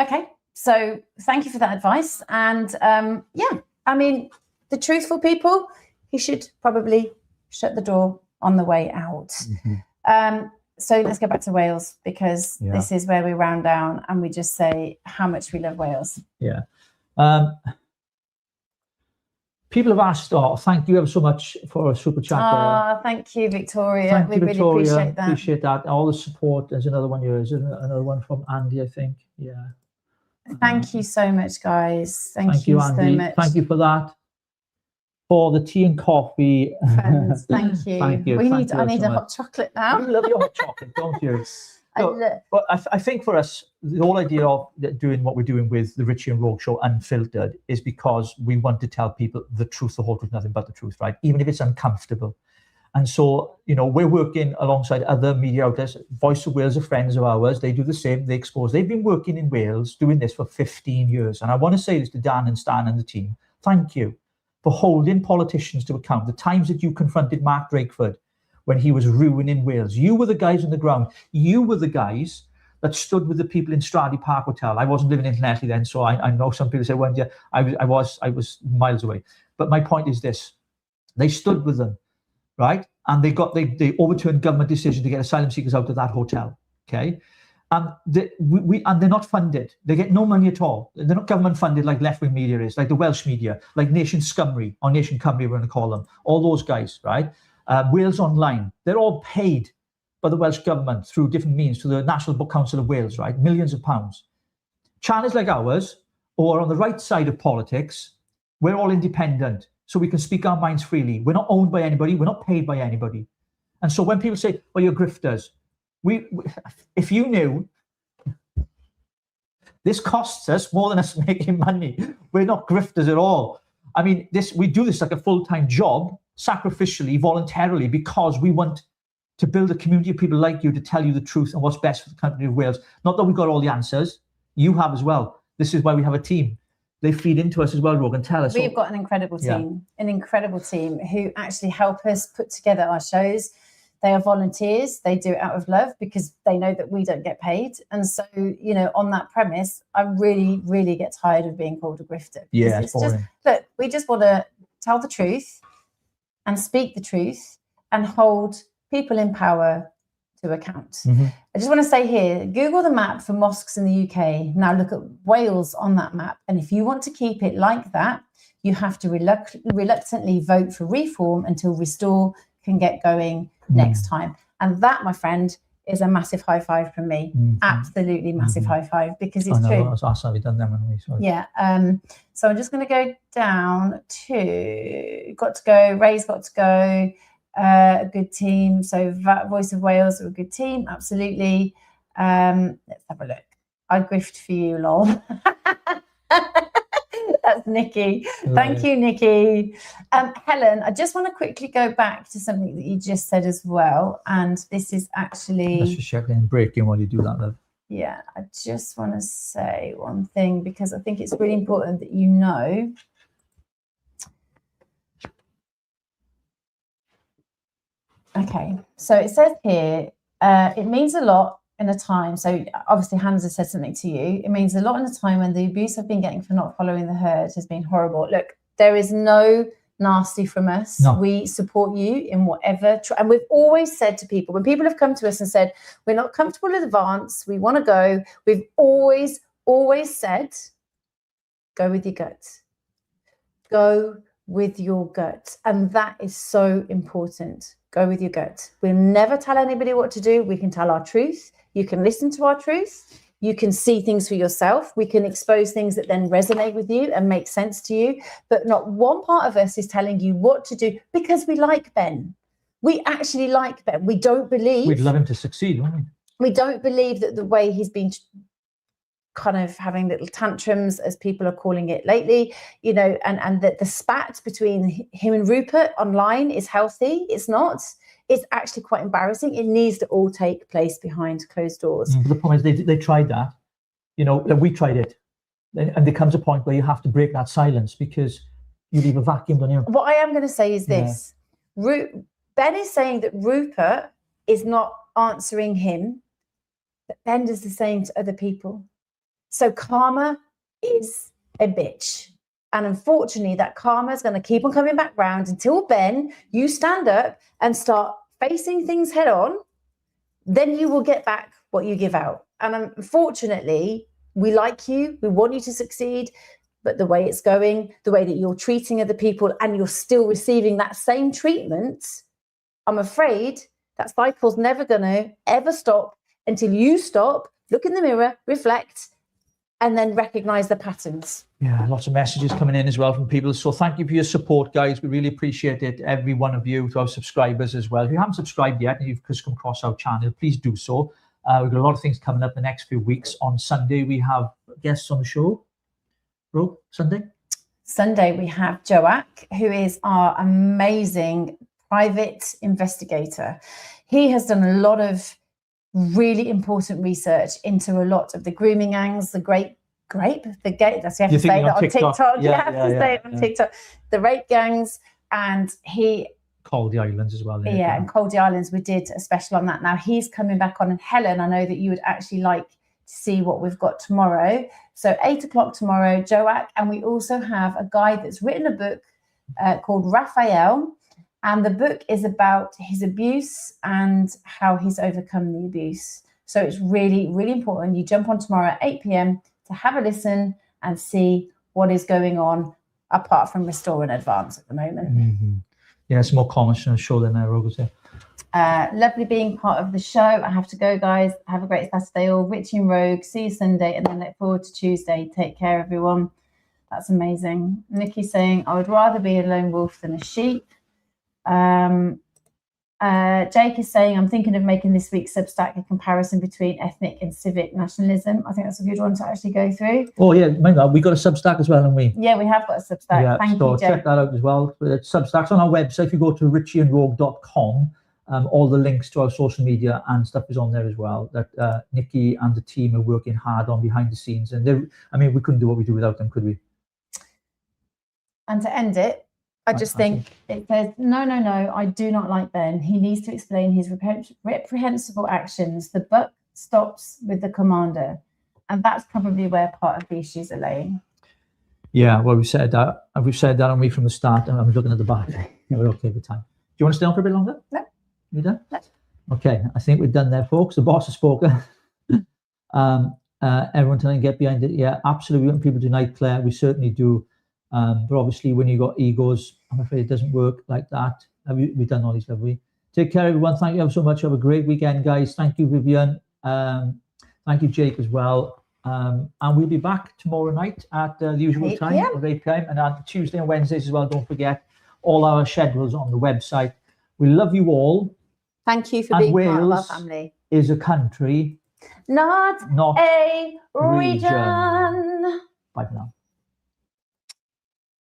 Okay, so thank you for that advice. And yeah, I mean, the truthful people, he should probably shut the door on the way out. So let's go back to Wales, because this is where we round down and we just say how much we love Wales. Yeah. People have asked, thank you ever so much for a super chat. Thank you, Victoria. We really appreciate that. Appreciate that. All the support. There's another one here. Is another one from Andy, I think. Yeah. Thank you so much, guys. Thank you, Andy. So much. Thank you for that. For the tea and coffee. Friends, thank you. Thank you. I need a hot chocolate now. You love your hot chocolate, don't you? But I think for us, the whole idea of doing what we're doing with the Richie and Rogue Show Unfiltered is because we want to tell people the truth, the whole truth, nothing but the truth, right? Even if it's uncomfortable. And so, you know, we're working alongside other media outlets. Voice of Wales are friends of ours. They do the same. They expose. They've been working in Wales doing this for 15 years. And I want to say this to Dan and Stan and the team. Thank you for holding politicians to account. The times that you confronted Mark Drakeford when he was ruining Wales. You were the guys on the ground. You were the guys that stood with the people in Stradey Park Hotel. I wasn't living in Llanelli then, so I know some people say, well, yeah, I was miles away. But my point is this: they stood with them, right? And they overturned government decision to get asylum seekers out of that hotel. Okay, and they're not funded. They get no money at all. They're not government funded like left-wing media is, like the Welsh media, like Nation Cymru or Nation Cymru, we're going to call them. All those guys, right? Wales Online, they're all paid by the Welsh government through different means to the National Book Council of Wales, right? Millions of pounds. Channels like ours, or on the right side of politics, we're all independent, so we can speak our minds freely. We're not owned by anybody. We're not paid by anybody. And so when people say, well, you're grifters, if you knew, this costs us more than us making money. We're not grifters at all. I mean, we do this like a full-time job, sacrificially, voluntarily, because we want to build a community of people like you to tell you the truth and what's best for the country of Wales. Not that we've got all the answers. You have as well. This is why we have a team. They feed into us as well, Rogue, and tell us. We've got an incredible team who actually help us put together our shows. They are volunteers. They do it out of love because they know that we don't get paid. And so, you know, on that premise, I really, really get tired of being called a grifter. Yeah, it's boring. Look, we just want to tell the truth and speak the truth and hold people in power to account. I just want to say here, Google the map for mosques in the UK. Now look at Wales on that map. And if you want to keep it like that, you have to reluctantly vote for reform until Restore can get going next time. And that, my friend, is a massive high five from me. Absolutely massive high five, because it's true. I was asked how we done them, haven't we? Sorry. Yeah. So I'm just going to go down to Ray's got to go. A good team. So Voice of Wales are a good team. Absolutely. Let's have a look. I grift for you, lol. That's Nikki. Thank you, Nikki. Helen, I just want to quickly go back to something that you just said as well. And this is actually... Let's just check in breaking while you do that, love. Yeah, I just want to say one thing, because I think it's really important that you know... Okay, so it says here, it means a lot in a time. So obviously Hans has said something to you. It means a lot in a time when the abuse I've been getting for not following the herd has been horrible. Look, there is no nasty from us. No. We support you in whatever. And we've always said to people, when people have come to us and said, we're not comfortable with advance, we want to go, we've always said, go with your gut. Go with your gut. And that is so important. Go with your gut. We'll never tell anybody what to do. We can tell our truth. You can listen to our truth. You can see things for yourself. We can expose things that then resonate with you and make sense to you. But not one part of us is telling you what to do, because we like Ben. We actually like Ben. We don't believe... We'd love him to succeed, wouldn't we? We don't believe that the way he's been kind of having little tantrums, as people are calling it lately, you know, and that the spat between him and Rupert online is healthy. It's not. It's actually quite embarrassing. It needs to all take place behind closed doors. The problem is they tried that. You know, we tried it. And there comes a point where you have to break that silence because you leave a vacuum, don't you? What I am going to say is this. Ben is saying that Rupert is not answering him, but Ben does the same to other people. So karma is a bitch. And unfortunately, that karma is going to keep on coming back round until, Ben, you stand up and start facing things head on. Then you will get back what you give out. And unfortunately, we like you. We want you to succeed. But the way it's going, the way that you're treating other people, and you're still receiving that same treatment, I'm afraid that cycle's never going to ever stop until you stop, look in the mirror, reflect, and then recognize the patterns. Yeah, lots of messages coming in as well from people. So thank you for your support, guys. We really appreciate it. Every one of you, to our subscribers as well. If you haven't subscribed yet and you've just come across our channel, please do so. We've got a lot of things coming up the next few weeks. On Sunday, we have guests on the show. Bro, Sunday we have Joak, who is our amazing private investigator. He has done a lot of really important research into a lot of the grooming gangs, the grape, that's you have to say that on TikTok. You have to say it on TikTok. The rape gangs, and he Caldy Islands as well. Yeah, and Caldy Islands, we did a special on that. Now he's coming back on, and Helen, I know that you would actually like to see what we've got tomorrow. So 8 o'clock tomorrow, Joak, and we also have a guy that's written a book called Raphael, and the book is about his abuse and how he's overcome the abuse. So it's really, really important. You jump on tomorrow at 8 p.m. to have a listen and see what is going on, apart from Restore and Advance at the moment. Mm-hmm. Yeah, some more comments on the show than Roger's here. Lovely being part of the show. I have to go, guys. Have a great Saturday all. Richie and Rogue, see you Sunday, and then look forward to Tuesday. Take care, everyone. That's amazing. Nikki saying, I would rather be a lone wolf than a sheep. Jake is saying, I'm thinking of making this week's Substack a comparison between ethnic and civic nationalism. I think that's a good one to actually go through. Oh, yeah, we got a Substack as well, haven't we? Yeah, we have got a Substack. Yeah, Thank you, Jake. Check that out as well. Substack's on our website. If you go to richieandrogue.com, all the links to our social media and stuff is on there as well. That Nikki and the team are working hard on behind the scenes. And we couldn't do what we do without them, could we? And to end it, I just think it says, no, I do not like Ben. He needs to explain his reprehensible actions. The buck stops with the commander. And that's probably where part of the issues are laying. Yeah, well, we've said that. And we've said that on me from the start. And I'm looking at the back. Yeah, we're okay with time. Do you want to stay on for a bit longer? No. You done? No. Okay, I think we're done there, folks. The boss has spoken. Everyone trying to get behind it. Yeah, absolutely. We want people tonight, Claire. We certainly do. But obviously, when you've got egos, I'm afraid it doesn't work like that. We've done all these, have we? Take care, everyone. Thank you ever so much. Have a great weekend, guys. Thank you, Vivian. Thank you, Jake, as well. And we'll be back tomorrow night at the usual time of 8 p.m. And on Tuesday and Wednesdays as well. Don't forget, all our schedules on the website. We love you all. Thank you for being part of our family. Is a country, not a region. Bye for now.